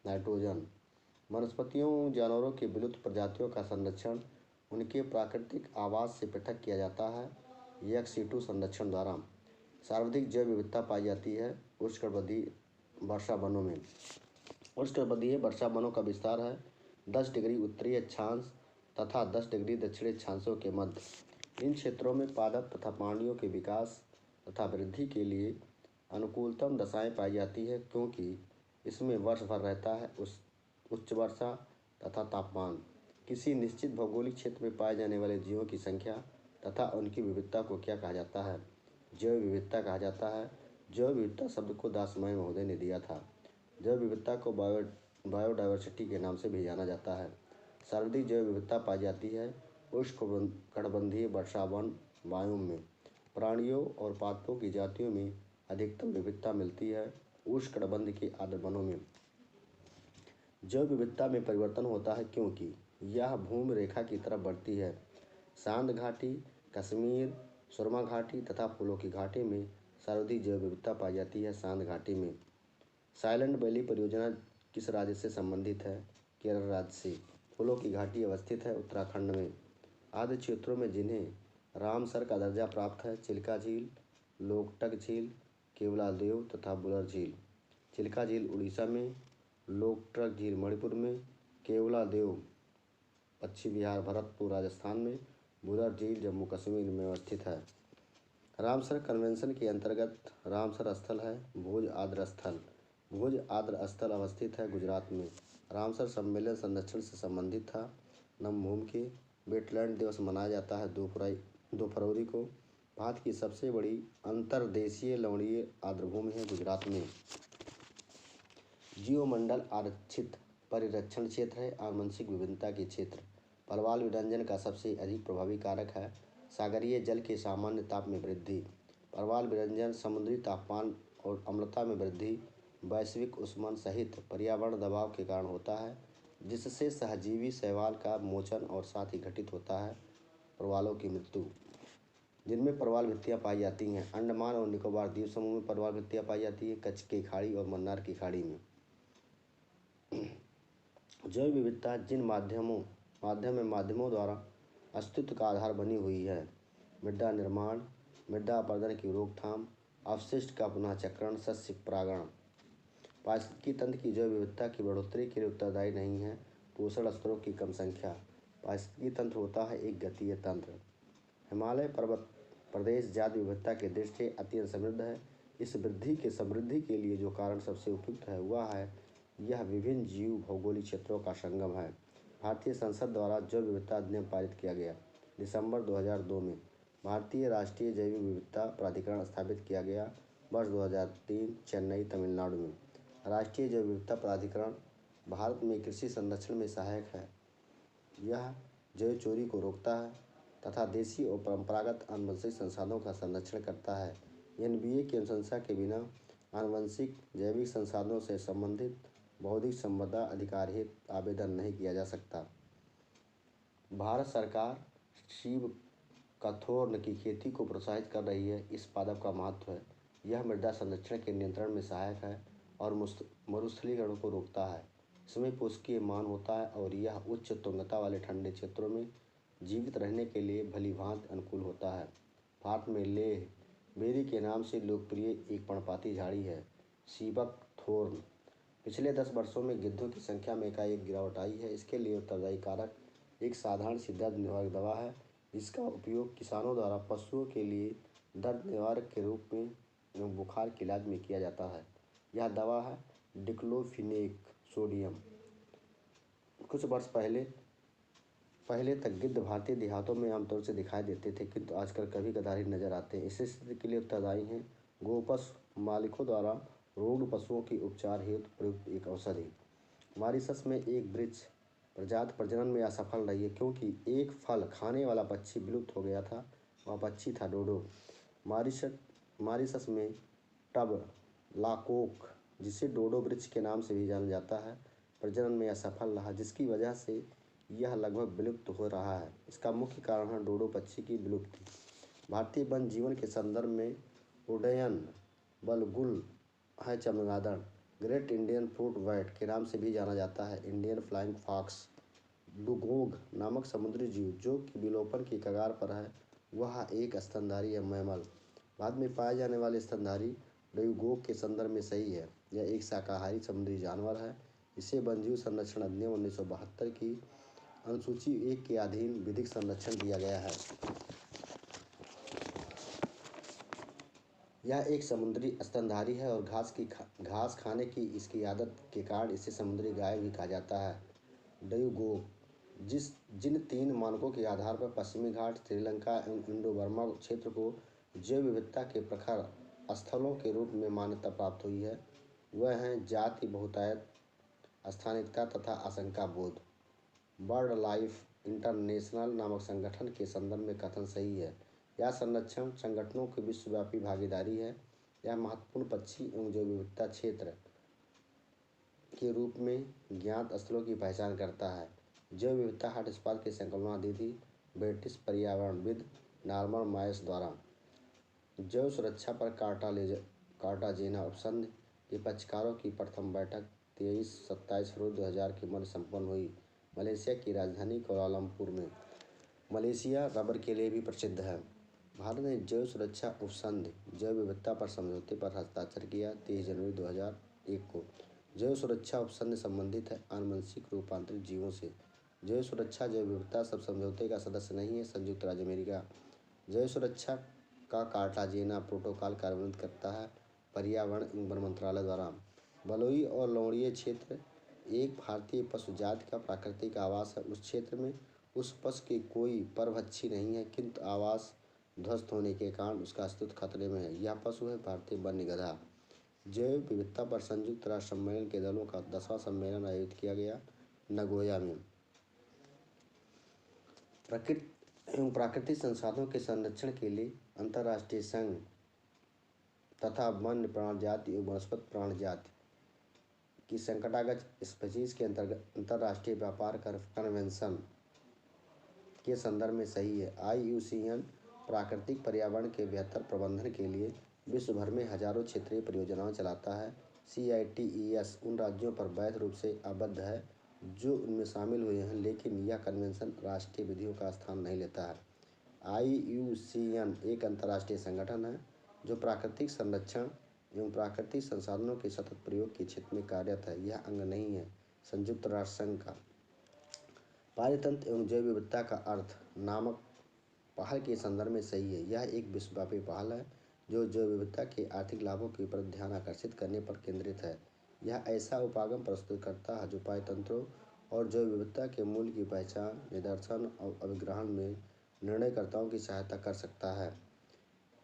नाइट्रोजन। वनस्पतियों जानवरों की विलुप्त प्रजातियों का संरक्षण उनके प्राकृतिक आवास से पृथक किया जाता है EX2 संरक्षण द्वारा। सर्वाधिक जैव विविधता पाई जाती है उष्णकटिबंधीय वर्षा वनों में। उष्णकटिबंधीय वर्षा वनों का विस्तार है 10 डिग्री उत्तरी अक्षांश तथा 10 डिग्री दक्षिणी अक्षांशों के मध्य। इन क्षेत्रों में पादप तथा प्राणियों के विकास तथा वृद्धि के लिए अनुकूलतम दशाएं पाई जाती है क्योंकि इसमें वर्ष भर रहता है उच्च वर्षा तथा तापमान। किसी निश्चित भौगोलिक क्षेत्र में पाए जाने वाले जीवों की संख्या तथा उनकी विविधता को क्या कहा जाता है? जैव विविधता कहा जाता है। जैव विविधता शब्द को दासमय महोदय ने दिया था। जैव विविधता को बायोडायवर्सिटी के नाम से भी जाना जाता है। सर्वाधिक जैव विविधता पाई जाती है उष्णकटिबंधीय वर्षावन बायोम में। प्राणियों और पादपों की जातियों में अधिकतम विविधता मिलती है उष्णकटिबंध के आर्द्र वनों में। जैव विविधता में परिवर्तन होता है क्योंकि यह भूमि रेखा की तरफ बढ़ती है। सांद घाटी, कश्मीर, सुरमा घाटी तथा फूलों की घाटी में सर्वाधिक जैव विविधता पाई जाती है सांद घाटी में। साइलेंट वैली परियोजना किस राज्य से संबंधित है? केरल राज्य से। फूलों की घाटी अवस्थित है उत्तराखंड में। आदि क्षेत्रों में जिन्हें रामसर का दर्जा प्राप्त है चिल्का झील, लोकटक झील, केवलादेव तथा बुलर झील। चिल्का झील उड़ीसा में, लोकटक झील मणिपुर में, केवलादेव पश्चिम बिहार भरतपुर राजस्थान में, बुलर झील जम्मू कश्मीर में अवस्थित है। रामसर कन्वेंशन के अंतर्गत रामसर स्थल है भुज आद्र स्थल। भुज आद्र स्थल अवस्थित है गुजरात में। रामसर सम्मेलन संरक्षण से संबंधित था। नमभूमि के वेटलैंड दिवस मनाया जाता है 2 फरवरी को। भारत की सबसे बड़ी अंतर्देशीय लवणीय आर्द्रभूमि है गुजरात में। जीवमंडल आरक्षित परिरक्षण क्षेत्र है आनुवंशिक विभिन्नता के क्षेत्र। परवाल विरंजन का सबसे अधिक प्रभावी कारक है सागरीय जल के सामान्य ताप में वृद्धि। परवाल विरंजन समुद्री तापमान और अम्लता में वृद्धि, वैश्विक उष्मन सहित पर्यावरण दबाव के कारण होता है जिससे सहजीवी शैवाल का मोचन और साथ ही घटित होता है परवालों की मृत्यु। जिनमें परवाल भित्तियाँ पाई जाती हैं अंडमान और निकोबार द्वीप समूह में परवाल भित्तियाँ पाई जाती है कच्छ की खाड़ी और मन्नार की खाड़ी में। जैव विविधता जिन माध्यमों द्वारा अस्तित्व का आधार बनी हुई है। मृदा निर्माण, मृदा अपरदन की रोकथाम, अपशिष्ट का पुनः चक्रण, सस्य परागण। पारिस्थितिकी तंत्र की जैव विविधता की बढ़ोतरी के लिए उत्तरदायी नहीं है पोषण स्तरों की कम संख्या। पारिस्थितिकी तंत्र होता है एक गतीय तंत्र। हिमालय पर्वत प्रदेश जाति विविधता की दृष्टि से अत्यंत समृद्ध है। इस समृद्धि के लिए जो कारण सबसे उपयुक्त है वह है यह विभिन्न जीव भौगोलिक क्षेत्रों का संगम है। भारतीय संसद द्वारा जैव विविधता अधिनियम पारित किया गया। दिसंबर 2002 में भारतीय राष्ट्रीय जैव विविधता प्राधिकरण स्थापित किया गया। वर्ष 2003 चेन्नई, तमिलनाडु में। राष्ट्रीय जैव विविधता प्राधिकरण भारत में कृषि संरक्षण में सहायक है। यह जैव चोरी को रोकता है तथा देसी और परंपरागत आनुवंशिक संसाधनों का संरक्षण करता है। एनबीए की अनुशंसा के बिना आनुवंशिक जैविक संसाधनों से संबंधित बौद्धिक संपदा अधिकार हेतु आवेदन नहीं किया जा सकता। भारत सरकार शीव कथोर्न की खेती को प्रोत्साहित कर रही है। इस पादप का महत्व है यह मृदा संरक्षण के नियंत्रण में सहायक है और मरुस्थलीकरण को रोकता है। इसमें पोषकीय मान होता है और यह उच्च तुंगता वाले ठंडे क्षेत्रों में जीवित रहने के लिए भलीभांति अनुकूल होता है। भारत में लेह बेरी के नाम से लोकप्रिय एक पर्णपाती झाड़ी है सीबक थोर्न। पिछले 10 वर्षों में गिद्धों की संख्या में एकाएक गिरावट आई है। इसके लिए उत्तरदायी कारक एक साधारण सी दर्द निवारक दवा है जिसका उपयोग किसानों द्वारा पशुओं के लिए दर्द निवारक के रूप में एवं बुखार के इलाज में किया जाता है। यह दवा है डिक्लोफिनेक सोडियम। कुछ वर्ष पहले तक गिद्ध भारतीय देहातों में आमतौर से दिखाई देते थे किंतु आजकल कभी कदार ही नजर आते हैं। इस स्थिति के लिए उत्तरदायी हैं गोपशु मालिकों द्वारा रोग पशुओं की उपचार हेतु प्रयुक्त एक औषधि। मॉरीशस में एक वृक्ष प्रजाति प्रजनन में असफल रही है क्योंकि एक फल खाने वाला पक्षी विलुप्त हो गया था। वह पक्षी था डोडो। मॉरीशस में टब लाकोक, जिसे डोडो वृक्ष के नाम से भी जाना जाता है, प्रजनन में असफल रहा जिसकी वजह से यह लगभग विलुप्त हो रहा है। इसका मुख्य कारण है डोडो पक्षी की विलुप्ति। भारतीय वन जीवन के संदर्भ में उड्डयन बलगुल है चमगादड़। ग्रेट इंडियन फ्रूट बैट के नाम से भी जाना जाता है। इंडियन फ्लाइंग फॉक्स डुगोंग नामक समुद्री जीव जो कि विलोपन की कगार पर है वह एक स्तनधारी है मैमल। भारत में पाए जाने वाले स्तनधारी डुगोंग के संदर्भ में सही है। यह एक शाकाहारी समुद्री जानवर है। इसे वन्यजीव संरक्षण अधिनियम 1972 की अनुसूची 1 के अधीन विधिक संरक्षण दिया गया है। यह एक समुद्री स्तनधारी है और घास खाने की इसकी आदत के कारण इसे समुद्री गाय भी कहा जाता है। डुगोंग जिन 3 मानकों के आधार पर पश्चिमी घाट, श्रीलंका एवं इंडो बर्मा क्षेत्र को जैव विविधता के प्रखर स्थलों के रूप में मान्यता प्राप्त हुई है वह हैं जाति बहुतायत, स्थानिकता तथा आशंका बोध। बर्ड लाइफ इंटरनेशनल नामक संगठन के संदर्भ में कथन सही है। यह संरक्षण संगठनों की विश्वव्यापी भागीदारी है। यह महत्वपूर्ण पक्षी एवं जैव विविधता क्षेत्र के रूप में ज्ञात स्थलों की पहचान करता है। जैव विविधता हॉटस्पॉट की संकल्पना दी थी ब्रिटिश पर्यावरणविद नॉर्मन मायर्स द्वारा। जैव सुरक्षा पर कार्टाजेना उपसंधि के पक्षकारों की प्रथम बैठक 23-27 फरवरी 2000 के मध्य संपन्न हुई मलेशिया की राजधानी कोलालमपुर में। मलेशिया रबर के लिए भी प्रसिद्ध है। भारत ने जैव सुरक्षा उपसंधि जैव विविधता पर समझौते पर हस्ताक्षर किया 23 जनवरी 2001 को। जैव सुरक्षा उपसंधि संबंधित है आनुवंशिक रूपांतरित जीवों से। जैव सुरक्षा जैव विविधता सब समझौते का सदस्य नहीं है। संयुक्त राज्य अमेरिका जैव सुरक्षा का कार्टाजेना प्रोटोकॉल कार्यान्वित करता है पर्यावरण एवं वन मंत्रालय द्वारा। बलुई और लवणीय क्षेत्र एक भारतीय पशु जाति का प्राकृतिक आवास है। उस क्षेत्र में उस पशु के कोई परभक्षी नहीं है किंतु आवास ध्वस्त होने के कारण उसका अस्तित्व खतरे में है। यह पशु है भारतीय वन्य गधा। जैव विविधता पर संयुक्त राष्ट्र सम्मेलन के दलों का 10वां सम्मेलन आयोजित किया गया नगोया में। प्रकृति एवं प्राकृतिक संसाधनों के संरक्षण के लिए अंतर्राष्ट्रीय संघ तथा वन्य प्राण जाति एवं वनस्पति प्राण जाति की संकटागत स्पीशीज के अंतर्राष्ट्रीय व्यापार कन्वेंशन के संदर्भ में सही है। IUCN प्राकृतिक पर्यावरण के बेहतर प्रबंधन के लिए विश्व भर में हजारों क्षेत्रीय परियोजनाएं चलाता है। CITES उन राज्यों पर वैध रूप से आबद्ध है जो उनमें शामिल हुए हैं, लेकिन यह कन्वेंशन राष्ट्रीय विधियों का स्थान नहीं लेता है। IUCN एक अंतर्राष्ट्रीय संगठन है जो प्राकृतिक संरक्षण एवं प्राकृतिक संसाधनों के सतत प्रयोग के क्षेत्र में कार्यरत है। यह अंग नहीं है संयुक्त राष्ट्र संघ का। पारितंत्र एवं जैव विविधता का अर्थ नामक पहल के संदर्भ में सही है। यह एक विश्वव्यापी पहल है जो जैव विविधता के आर्थिक लाभों के प्रति ध्यान आकर्षित करने पर केंद्रित है। यह ऐसा उपागम प्रस्तुत करता है जो पारितंत्रों और जैव विविधता के मूल्य की पहचान, निदर्शन और अभिग्रहण में निर्णयकर्ताओं की सहायता कर सकता है।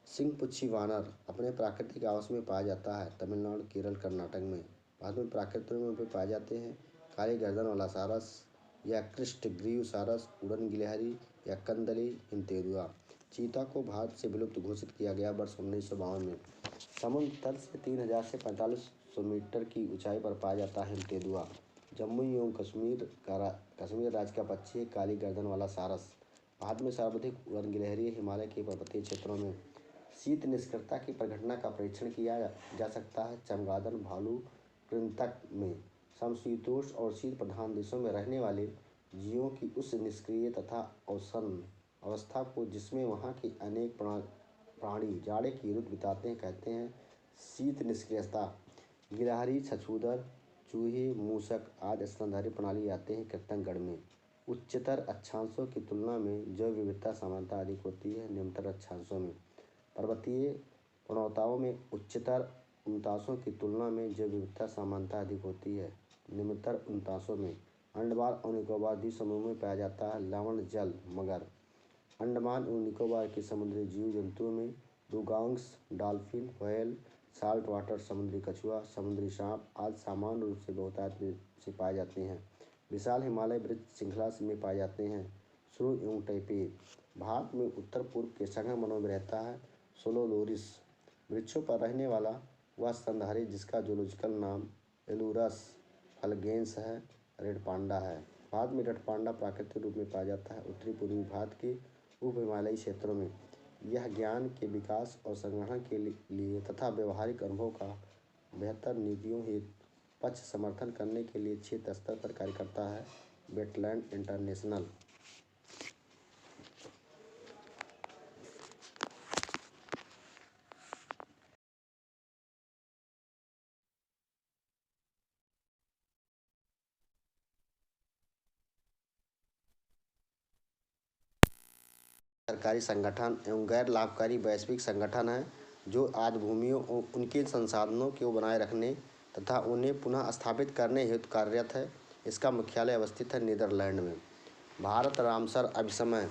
सिंह-पुच्छी वानर अपने प्राकृतिक आवास में पाया जाता है तमिलनाडु, केरल, कर्नाटक में। भारत में प्राकृतिक रूप में पाए जाते हैं काली गर्दन वाला सारस या कृष्ण ग्रीव सारस, उड़न गिलहरी या कंदली हिमतेंदुआ। चीता को भारत से विलुप्त घोषित किया गया वर्ष 1952 में। समुद्र तल से 3000 से 4500 मीटर की ऊंचाई पर पाया जाता है हिमतेंदुआ। जम्मू एवं कश्मीर राज्य का पक्षी है काली गर्दन वाला सारस। भारत में सर्वाधिक उड़न गिलहरी हिमालय के पर्वतीय क्षेत्रों में। शीत निष्क्रियता की परिघटना का परीक्षण किया जा सकता है चमगादड़ भालू कृंतक में। समशीतोष्ण और शीत प्रधान देशों में रहने वाले जीवों की उस निष्क्रिय तथा अवसन अवस्था को जिसमें वहाँ के अनेक प्राणी जाड़े की ऋतु बिताते हैं कहते हैं शीत निष्क्रियता। गिलहरी, छछूंदर, चूहे, मूषक आदि स्तनधारी प्रणाली आते हैं कृंतकगण में। उच्चतर अक्षांशों की तुलना में जैव विविधता सामान्यतः अधिक होती है निम्नतर अक्षांशों में। पर्वतीय पूर्णताओं में उच्चतर उन्तासों की तुलना में जैव विविधता सामान्यतः अधिक होती है निम्नतर उन्तासों में। अंडमान और निकोबार द्वीप समूह में पाया जाता है लवण जल मगर। अंडमान एवं निकोबार के समुद्री जीव जंतुओं में डुगांग्स, डॉल्फिन, व्हेल, साल्ट वाटर समुद्री कछुआ, समुद्री सांप आदि सामान्य रूप से बहुतायत से पाए जाते हैं। विशाल हिमालय वृक्ष श्रृंखला में पाए जाते हैं सुरु एवं टैपीर। भारत में उत्तर पूर्व के संघ वनों में रहता है सोलोलोरिस। वृक्षों पर रहने वाला वह स्तनधारी जिसका जूलॉजिकल नाम एलुरस फलगेंस है रेड पांडा है। भारत में रेड पांडा प्राकृतिक रूप में पाया जाता है उत्तरी पूर्वी भारत के उप हिमालयी क्षेत्रों में। यह ज्ञान के विकास और संग्रहण के लिए तथा व्यवहारिक अनुभव का बेहतर नीतियों हेतु पक्ष समर्थन करने के लिए क्षेत्र स्तर पर कार्य करता है वेटलैंड इंटरनेशनल। सरकारी संगठन एवं गैर लाभकारी वैश्विक संगठन है जो आज भूमियों और उनके संसाधनों को बनाए रखने तथा उन्हें पुनः स्थापित करने हेतु कार्यरत है। इसका मुख्यालय अवस्थित है नीदरलैंड में। भारत रामसर अभिसमय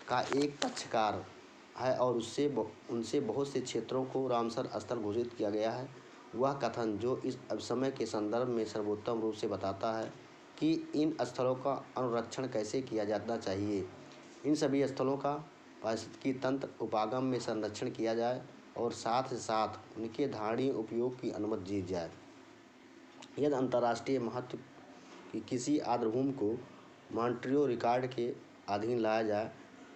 का एक पक्षकार है और उनसे बहुत से क्षेत्रों को रामसर स्थल घोषित किया गया है। वह कथन जो इस अभिसमय के संदर्भ में सर्वोत्तम रूप से बताता है कि इन स्थलों का अनुरक्षण कैसे किया जाना चाहिए। इन सभी स्थलों का पारिस्थितिकी तंत्र उपागम में संरक्षण किया जाए और साथ ही साथ उनके धारणीय उपयोग की अनुमति दी जाए। यदि अंतर्राष्ट्रीय महत्व की किसी आर्द्रभूमि को मॉन्ट्रियो रिकॉर्ड के अधीन लाया जाए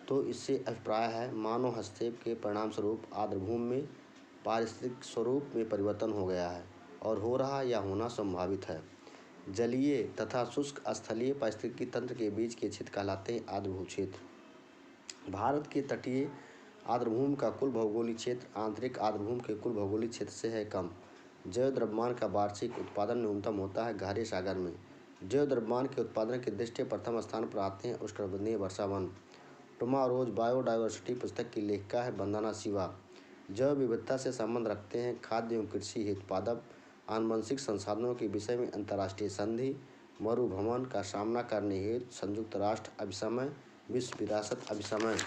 तो इससे अभिप्राय है मानव हस्तक्षेप के परिणामस्वरूप आर्द्रभूमि में पारिस्थितिक स्वरूप में परिवर्तन हो गया है और हो रहा या होना संभावित है। जलीय तथा शुष्क स्थलीय पारिस्थितिकी तंत्र के बीच के क्षेत्र कहलाते हैं आर्द्रभूमि क्षेत्र। भारत के तटीय आर्द्रभूमि का कुल भौगोलिक क्षेत्र आंतरिक आर्द्रभूमि के कुल भौगोलिक क्षेत्र से है कम। जैव द्रव्यमान का वार्षिक उत्पादन न्यूनतम होता है गहरे सागर में। जैव द्रव्यमान के उत्पादन की दृष्टि प्रथम स्थान पर आते हैं उष्णकटिबंधीय वर्षावन। टुमारोज बायोडायवर्सिटी पुस्तक की लेखिका है वंदना शिवा। जैव विविधता से संबंध रखते हैं खाद्य एवं कृषि हेतु पादप आनुवंशिक संसाधनों के विषय में अंतर्राष्ट्रीय संधि मरुभ्रमण का सामना करने हेतु संयुक्त राष्ट्र अभिसमय विश्व विरासत अभिसमय।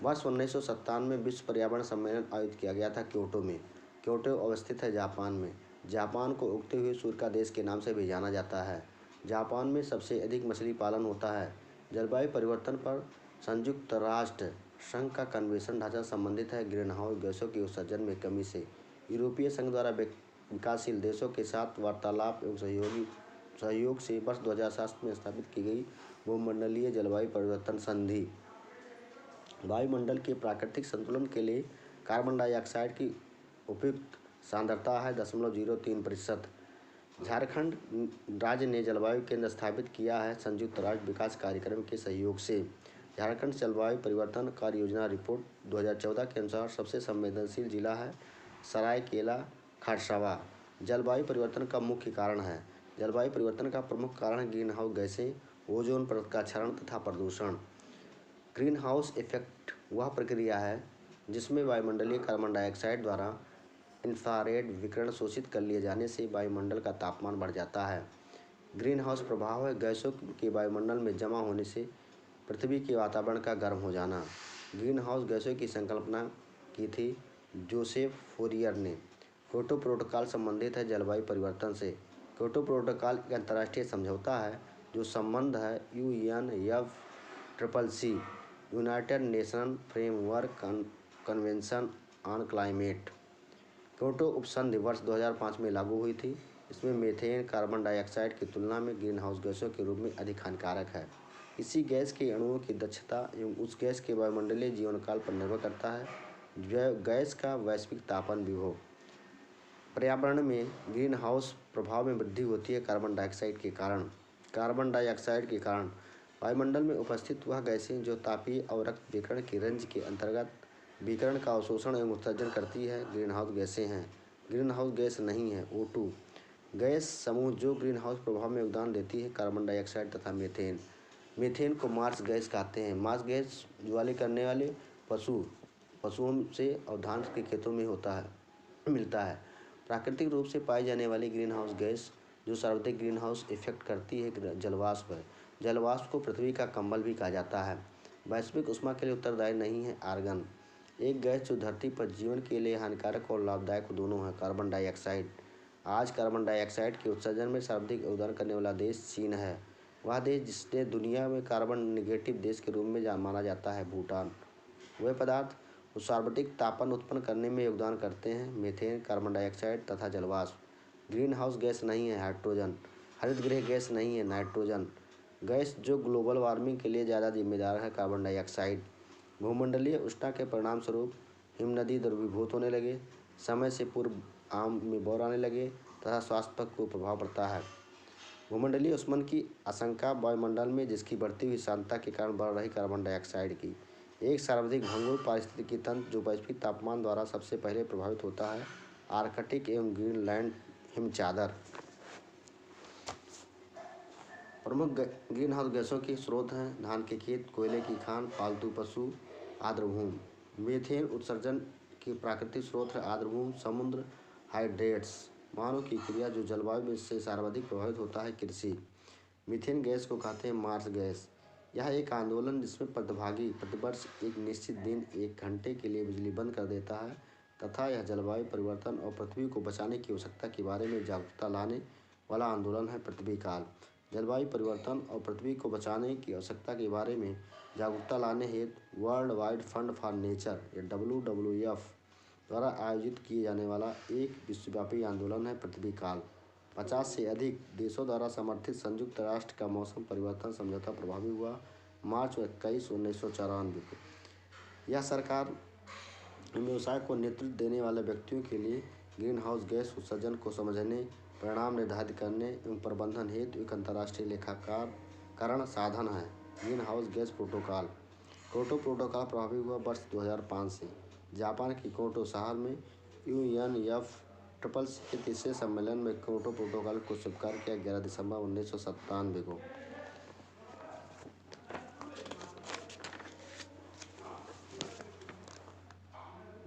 वर्ष 1997 में विश्व पर्यावरण सम्मेलन आयोजित किया गया था क्योटो में। क्योटो अवस्थित है जापान में। जापान को उगते हुए सूर्य का देश के नाम से भी जाना जाता है। जापान में सबसे अधिक मछली पालन होता है। जलवायु परिवर्तन पर संयुक्त राष्ट्र संघ का कन्वेंशन ढांचा संबंधित है ग्रीन हाउस गैसों के उत्सर्जन में कमी से। यूरोपीय संघ द्वारा विकासशील देशों के साथ वार्तालाप एवं सहयोग से वर्ष 2007 में स्थापित की गई भूमंडलीय जलवायु परिवर्तन संधि। वायुमंडल के प्राकृतिक संतुलन के लिए कार्बन डाइऑक्साइड की उपयुक्त सांद्रता है 0.03%। झारखंड राज्य ने जलवायु केंद्र स्थापित किया है संयुक्त राष्ट्र विकास कार्यक्रम के सहयोग से। झारखंड जलवायु परिवर्तन कार्य योजना रिपोर्ट 2014 के अनुसार सबसे संवेदनशील जिला है सरायकेला खरसावां। जलवायु परिवर्तन का मुख्य कारण है। जलवायु परिवर्तन का प्रमुख कारण ग्रीन हाउस गैसें, ओजोन परत का क्षरण तथा प्रदूषण। ग्रीन हाउस इफेक्ट वह प्रक्रिया है जिसमें वायुमंडलीय कार्बन डाइऑक्साइड द्वारा इंफ्रारेड विकिरण शोषित कर लिए जाने से वायुमंडल का तापमान बढ़ जाता है। ग्रीन हाउस प्रभाव है गैसों के वायुमंडल में जमा होने से पृथ्वी के वातावरण का गर्म हो जाना। ग्रीन हाउस गैसों की संकल्पना की थी जोसेफ फोरियर ने। क्योटो प्रोटोकॉल संबंधित है जलवायु परिवर्तन से। क्योटो प्रोटोकॉल एक अंतर्राष्ट्रीय समझौता है जो संबंध है UNFCCC United Nation Framework Convention on Climate. Kyoto उपसंधि वर्ष 2005 में लागू हुई थी। इसमें मीथेन कार्बन डाइऑक्साइड की तुलना में ग्रीन हाउस गैसों के रूप में अधिक हानिकारक है। इसी गैस के अणुओं की दक्षता एवं उस गैस के वायुमंडलीय जीवनकाल पर निर्भर करता है गैस का वैश्विक तापमान विभव। पर्यावरण में ग्रीन हाउस प्रभाव में वृद्धि होती है कार्बन डाइऑक्साइड के कारण। कार्बन डाइऑक्साइड के कारण वायुमंडल में उपस्थित वह गैसें जो तापीय अवरक्त विकिरण की रेंज के अंतर्गत विकिरण का अवशोषण एवं उत्सर्जन करती है ग्रीन हाउस गैसें हैं। ग्रीन हाउस गैस नहीं है O2 गैस समूह जो ग्रीन हाउस प्रभाव में योगदान देती है कार्बन डाइऑक्साइड तथा मीथेन। मीथेन को मार्स गैस कहते हैं। मार्स गैस जुआली करने वाले पशुओं से और धान के खेतों में मिलता है। प्राकृतिक रूप से पाई जाने वाली ग्रीन हाउस गैस जो सर्वाधिक ग्रीन हाउस इफेक्ट करती है जलवाष्प है। जलवाष्प को पृथ्वी का कंबल भी कहा जाता है। वैश्विक उष्मा के लिए उत्तरदायी नहीं है आर्गन। एक गैस जो धरती पर जीवन के लिए हानिकारक और लाभदायक दोनों है कार्बन डाइऑक्साइड। आज कार्बन डाइऑक्साइड के उत्सर्जन में सर्वाधिक योगदान करने वाला देश चीन है। वह देश जिसने दुनिया में कार्बन निगेटिव देश के रूप में माना जाता है भूटान। वे पदार्थ जो सर्वाधिक तापमान उत्पन्न करने में योगदान करते हैं मीथेन कार्बन डाइऑक्साइड तथा जलवाष्प। ग्रीन हाउस गैस नहीं है हाइड्रोजन। हरित गृह गैस नहीं है नाइट्रोजन। गैस जो ग्लोबल वार्मिंग के लिए ज़्यादा जिम्मेदार है कार्बन डाइऑक्साइड। भूमंडलीय उष्णता के परिणाम स्वरूप हिमनदी द्रवीभूत होने लगे, समय से पूर्व आम में बौर आने लगे तथा स्वास्थ्य पर को प्रभाव पड़ता है। भूमंडलीय उष्मन की आशंका वायुमंडल में जिसकी बढ़ती हुई सांद्रता के कारण बढ़ रही कार्बन डाइऑक्साइड की। एक सर्वाधिक भंगुर पारिस्थितिकी तंत्र जो वैश्विक तापमान द्वारा सबसे पहले प्रभावित होता है आर्कटिक एवं ग्रीनलैंड हिमचादर। प्रमुख ग्रीन हाउस गैसों के स्रोत हैं धान के खेत, कोयले की खान, पालतू पशु, आर्द्रभूमि। मीथेन उत्सर्जन की प्राकृतिक स्रोत है आर्द्रभूमि, समुद्र, हाइड्रेट्स। मानव की क्रिया जो जलवायु में से सर्वाधिक प्रभावित होता है कृषि। मीथेन गैस को कहते हैं मार्स गैस। यह एक आंदोलन जिसमें प्रतिभागी प्रतिवर्ष एक निश्चित दिन 1 घंटे के लिए बिजली बंद कर देता है तथा यह जलवायु परिवर्तन और पृथ्वी को बचाने की आवश्यकता के बारे में जागरूकता लाने वाला आंदोलन है पृथ्वी काल। जलवायु परिवर्तन और पृथ्वी को बचाने की आवश्यकता के बारे में जागरूकता लाने हेतु world wide fund for nature या WWF द्वारा आयोजित किए जाने वाला एक विश्वव्यापी आंदोलन है पृथ्वी काल। 50 से अधिक देशों द्वारा समर्थित संयुक्त राष्ट्र का मौसम परिवर्तन समझौता प्रभावी हुआ मार्च 21, 1994 को। यह सरकार व्यवसाय को नेतृत्व देने वाले व्यक्तियों के लिए ग्रीन हाउस गैस उत्सर्जन को समझने, परिणाम निर्धारित करने एवं प्रबंधन हेतु एक अंतर्राष्ट्रीय लेखाकरण साधन है। Green house gas protocol. Kyoto protocol प्रभावी हुआ वर्ष 2005 से। जापान के क्योटो शहर में UNFCCC के तीसरे सम्मेलन में क्योटो प्रोटोकॉल को स्वीकार किया 11 दिसंबर 1997 को।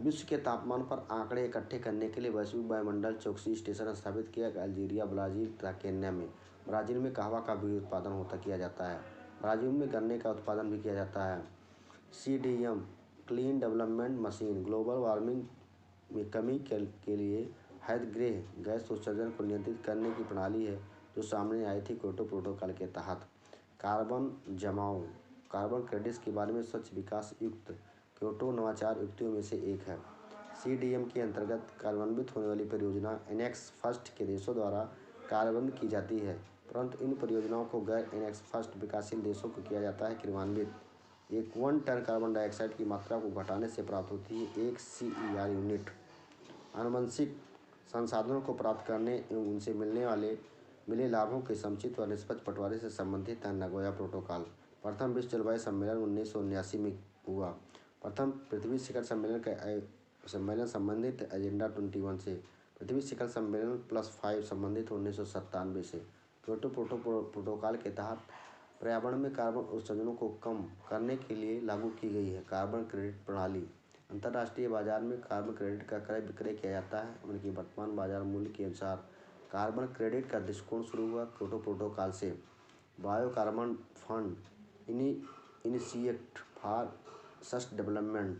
विश्व के तापमान पर आंकड़े इकट्ठे करने के लिए वैश्विक वायुमंडल चौकसी स्टेशन स्थापित किया गया अल्जीरिया, ब्राज़ील तथा केन्या में। ब्राज़ील में कहवा का भी उत्पादन किया जाता है। ब्राज़ील में गन्ने का उत्पादन भी किया जाता है। CDM clean development machine global warming में कमी के लिए हरितगृह गैस उत्सर्जन को नियंत्रित करने की प्रणाली है जो सामने आई थी क्योटो प्रोटोकॉल के तहत। कार्बन जमाव कार्बन क्रेडिट्स के बारे में स्वच्छ विकास युक्त क्योटो नवाचार युक्तियों में से एक है। CDM के अंतर्गत कार्यान्वित होने वाली परियोजना एनेक्स फर्स्ट के देशों द्वारा कार्यान्वित की जाती है, परंतु इन परियोजनाओं को गैर एनेक्स फर्स्ट विकासशील देशों को किया जाता है क्रियान्वित। एक 1 टन कार्बन डाइऑक्साइड की मात्रा को घटाने से प्राप्त होती है 1 CER यूनिट। आनुवंशिक संसाधनों को प्राप्त करने एवं उनसे मिले लाभों के समुचित व निष्पक्ष बंटवारे से संबंधित है नगोया प्रोटोकॉल। प्रथम विश्व जलवायु सम्मेलन 1979 में हुआ। प्रथम पृथ्वी शिखर सम्मेलन संबंधित एजेंडा 21 से। पृथ्वी शिखर सम्मेलन +5 संबंधित 1997 से। क्योटो प्रोटोकॉल के तहत पर्यावरण में कार्बन उत्सर्जनों को कम करने के लिए लागू की गई है कार्बन क्रेडिट प्रणाली। अंतर्राष्ट्रीय बाजार में कार्बन क्रेडिट का क्रय विक्रय किया जाता है। उनकी वर्तमान बाजार मूल्य के अनुसार कार्बन क्रेडिट का दृष्टिकोण शुरू हुआ क्योटो प्रोटोकॉल से। Bio carbon fund initiate for sustainable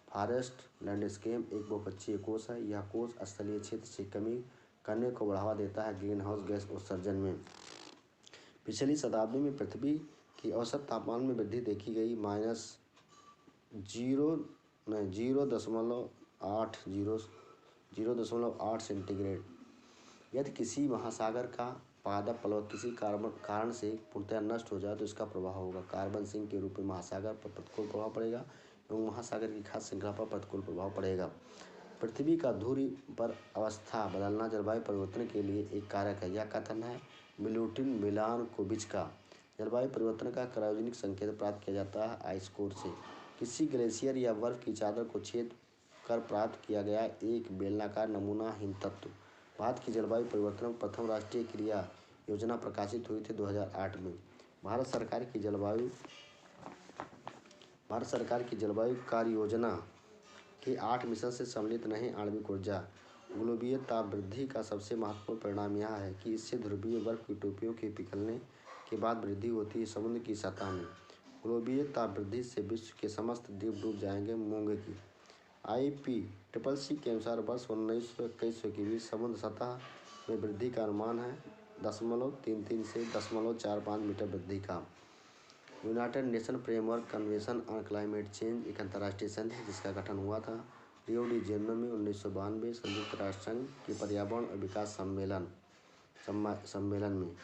forest landscape एक बहुपक्षीय कोष है। यह कोष स्थलीय क्षेत्र से कमी करने को बढ़ावा देता है ग्रीन हाउस गैस उत्सर्जन में। पिछली शताब्दी में पृथ्वी की औसत तापमान में वृद्धि देखी गई -0.8 सेंटीग्रेड। यदि किसी महासागर का पादप प्लवक किसी कारण से पूर्णतः नष्ट हो जाए तो इसका प्रभाव होगा कार्बन सिंक के रूप में महासागर पर प्रतिकूल प्रभाव पड़ेगा एवं महासागर की खाद्य श्रृंखला पर प्रतिकूल प्रभाव पड़ेगा। पृथ्वी का धुरी पर अवस्था बदलना जलवायु परिवर्तन के लिए एक कारक है। यह कथन है मिलुटिन मिलानकोविच का। जलवायु परिवर्तन का क्रायोजेनिक संकेत प्राप्त किया जाता है आइस कोर से। किसी ग्लेशियर या बर्फ की चादर को छेद कर प्राप्त किया गया एक बेलनाकार नमूना हिमतत्व। भारत की जलवायु परिवर्तन प्रथम राष्ट्रीय क्रिया योजना प्रकाशित हुई थी 2008 में। भारत सरकार की जलवायु कार्य योजना के 8 मिशन से सम्मिलित नहीं आणविक ऊर्जा। ग्लोबीय ताप वृद्धि का सबसे महत्वपूर्ण परिणाम यह है कि इससे ध्रुवीय बर्फ की टोपियों के पिघलने के बाद वृद्धि होती है समुद्र की सतह में। ग्लोबीय ताप वृद्धि से विश्व के समस्त द्वीप डूब जाएंगे। मूंगे की IPCC के अनुसार वर्ष 1921 के बीच समुद्र सतह में वृद्धि का अनुमान है 0.33 से 0.45 मीटर वृद्धि का। United Nation Framework Convention on climate change एक अंतर्राष्ट्रीय संधि है जिसका गठन हुआ था रियो डी जेनेरो में 1992 संयुक्त राष्ट्र संघ के पर्यावरण और विकास सम्मेलन में।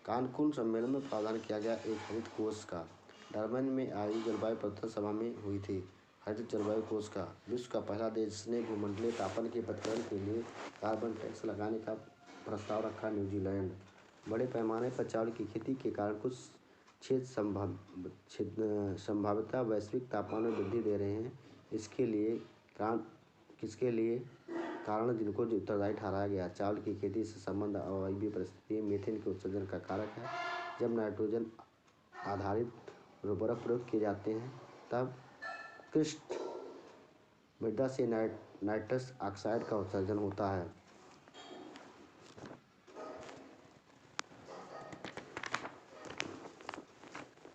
कानकुन सम्मेलन में प्रावधान किया गया एक हरित कोष का। डरबन में आई जलवायु परिवर्तन सभा में हुई थी हरित जलवायु कोष का। विश्व का पहला देश जिसने भूमंडलीय तापन के प्रतिकरण के लिए कार्बन टैक्स लगाने का प्रस्ताव रखा न्यूजीलैंड। बड़े पैमाने पर चावल की खेती के कारण कुछ क्षेत्र संभाव्यतः वैश्विक तापमान में वृद्धि दे रहे हैं। किसके लिए कारण जिनको उत्तरदायी ठहराया गया। चावल की खेती से संबंध अवायवीय परिस्थिति मीथेन के उत्सर्जन का कारक है। जब नाइट्रोजन आधारित उर्वरक प्रयोग किए जाते हैं तब कृष्ण मृदा से नाइट्रस ऑक्साइड का उत्सर्जन होता है।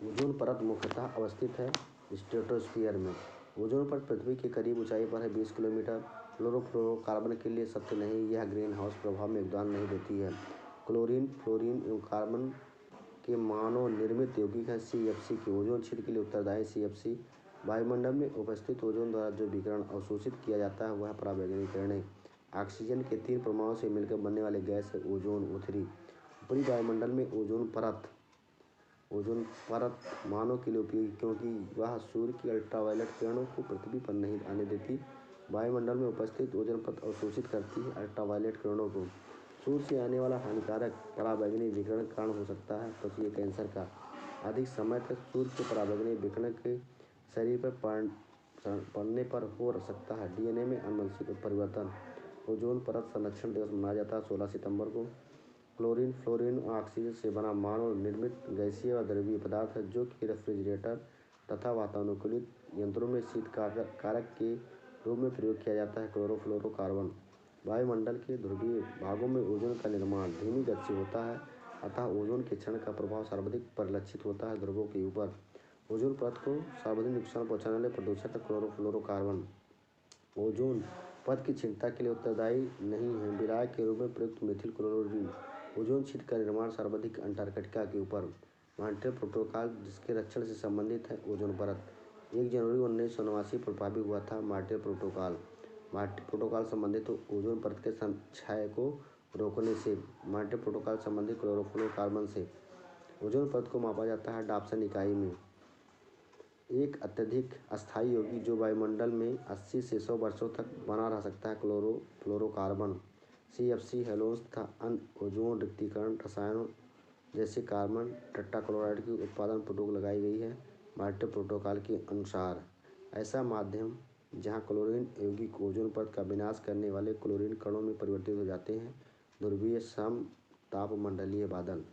ओजोन परत मुख्यतः अवस्थित है स्ट्रेटोस्फीयर में। ओजोन परत पृथ्वी के करीब ऊंचाई पर है 20 किलोमीटर। क्लोरोफ्लोरोकार्बन के लिए सत्य नहीं, यह ग्रीन हाउस प्रभाव में योगदान नहीं देती है। क्लोरीन फ्लोरीन एवं कार्बन के मानव निर्मित यौगिक है CFC के। ओजोन क्षेत्र के लिए उत्तरदायी CFC। वायुमंडल में उपस्थित ओजोन द्वारा जो विकिरण अवशोषित किया जाता है वह पराबैंगनी किरण है। ऑक्सीजन के 3 परमाणुओं से मिलकर बनने वाले गैस है ओजोन O3। ऊपरी वायुमंडल में ओजोन परत मानव के लिए उपयोगी क्योंकि वह सूर्य की अल्ट्रावायलेट किरणों को पृथ्वी पर नहीं आने देती। वायुमंडल में उपस्थित ओजोन परत अवशोषित करती है अल्ट्रावायलेट किरणों को। सूर्य से आने वाला हानिकारक पराबैंगनी विकिरण कारण हो सकता है त्वचीय कैंसर का। अधिक समय तक सूर्य के पराबैंगनी विकिरण के शरीर पर पड़ने पर हो सकता है DNA में आनुवंशिक परिवर्तन। ओजोन परत संरक्षण दिवस मनाया जाता है 16 सितंबर को। क्लोरीन फ्लोरीन और ऑक्सीजन से बना मानव निर्मित गैसीय व द्रवीय पदार्थ है जो कि रेफ्रिजरेटर तथा वातानुकूलित यंत्रों में शीत कारक के रूप में प्रयोग किया जाता है। क्लोरोफ्लोरोकार्बन। वायुमंडल के ध्रुवीय भागों में ओजोन का निर्माण धीमी गति से होता है अतः ओजोन के क्षरण का प्रभाव सर्वाधिक परिलक्षित होता है ध्रुवों के ऊपर। ओजोन परत को सर्वाधिक नुकसान पहुंचाने वाले प्रदूषक है क्लोरोफ्लोरोकार्बन। ओजोन परत की क्षीणता के लिए उत्तरदायी नहीं है विलायक के रूप में प्रयुक्त मिथिल क्लोरोबीन। ओजोन क्षेत्र का निर्माण सर्वाधिक अंटार्कटिका के ऊपर। मॉन्ट्रियल प्रोटोकॉल जिसके रक्षण से संबंधित है ओजोन परत। 1 जनवरी 1989 पर प्रभावी हुआ था मॉन्ट्रियल प्रोटोकॉल संबंधित ओजोन परत के क्षय को रोकने से। मॉन्ट्रियल प्रोटोकॉल संबंधित क्लोरोफ्लोरोकार्बन से। ओजोन परत को मापा जाता है डॉप्सन इकाई में। एक एक अत्यधिक अस्थायी यौगिक जो वायुमंडल में 80 से 100 वर्षों तक बना रह सकता है क्लोरोफ्लोरोकार्बन, CFC, हेलोन्स तथा अन्य ओजोन रिक्तीकरण रसायनों जैसे कार्बन टेट्राक्लोराइड की उत्पादन पर रोक लगाई गई है। मार्टे प्रोटोकॉल के अनुसार ऐसा माध्यम जहां क्लोरीन यौगिक ओजोन परत का विनाश करने वाले क्लोरीन कणों में परिवर्तित हो जाते हैं, ध्रुवीय समतापमंडलीय बादल।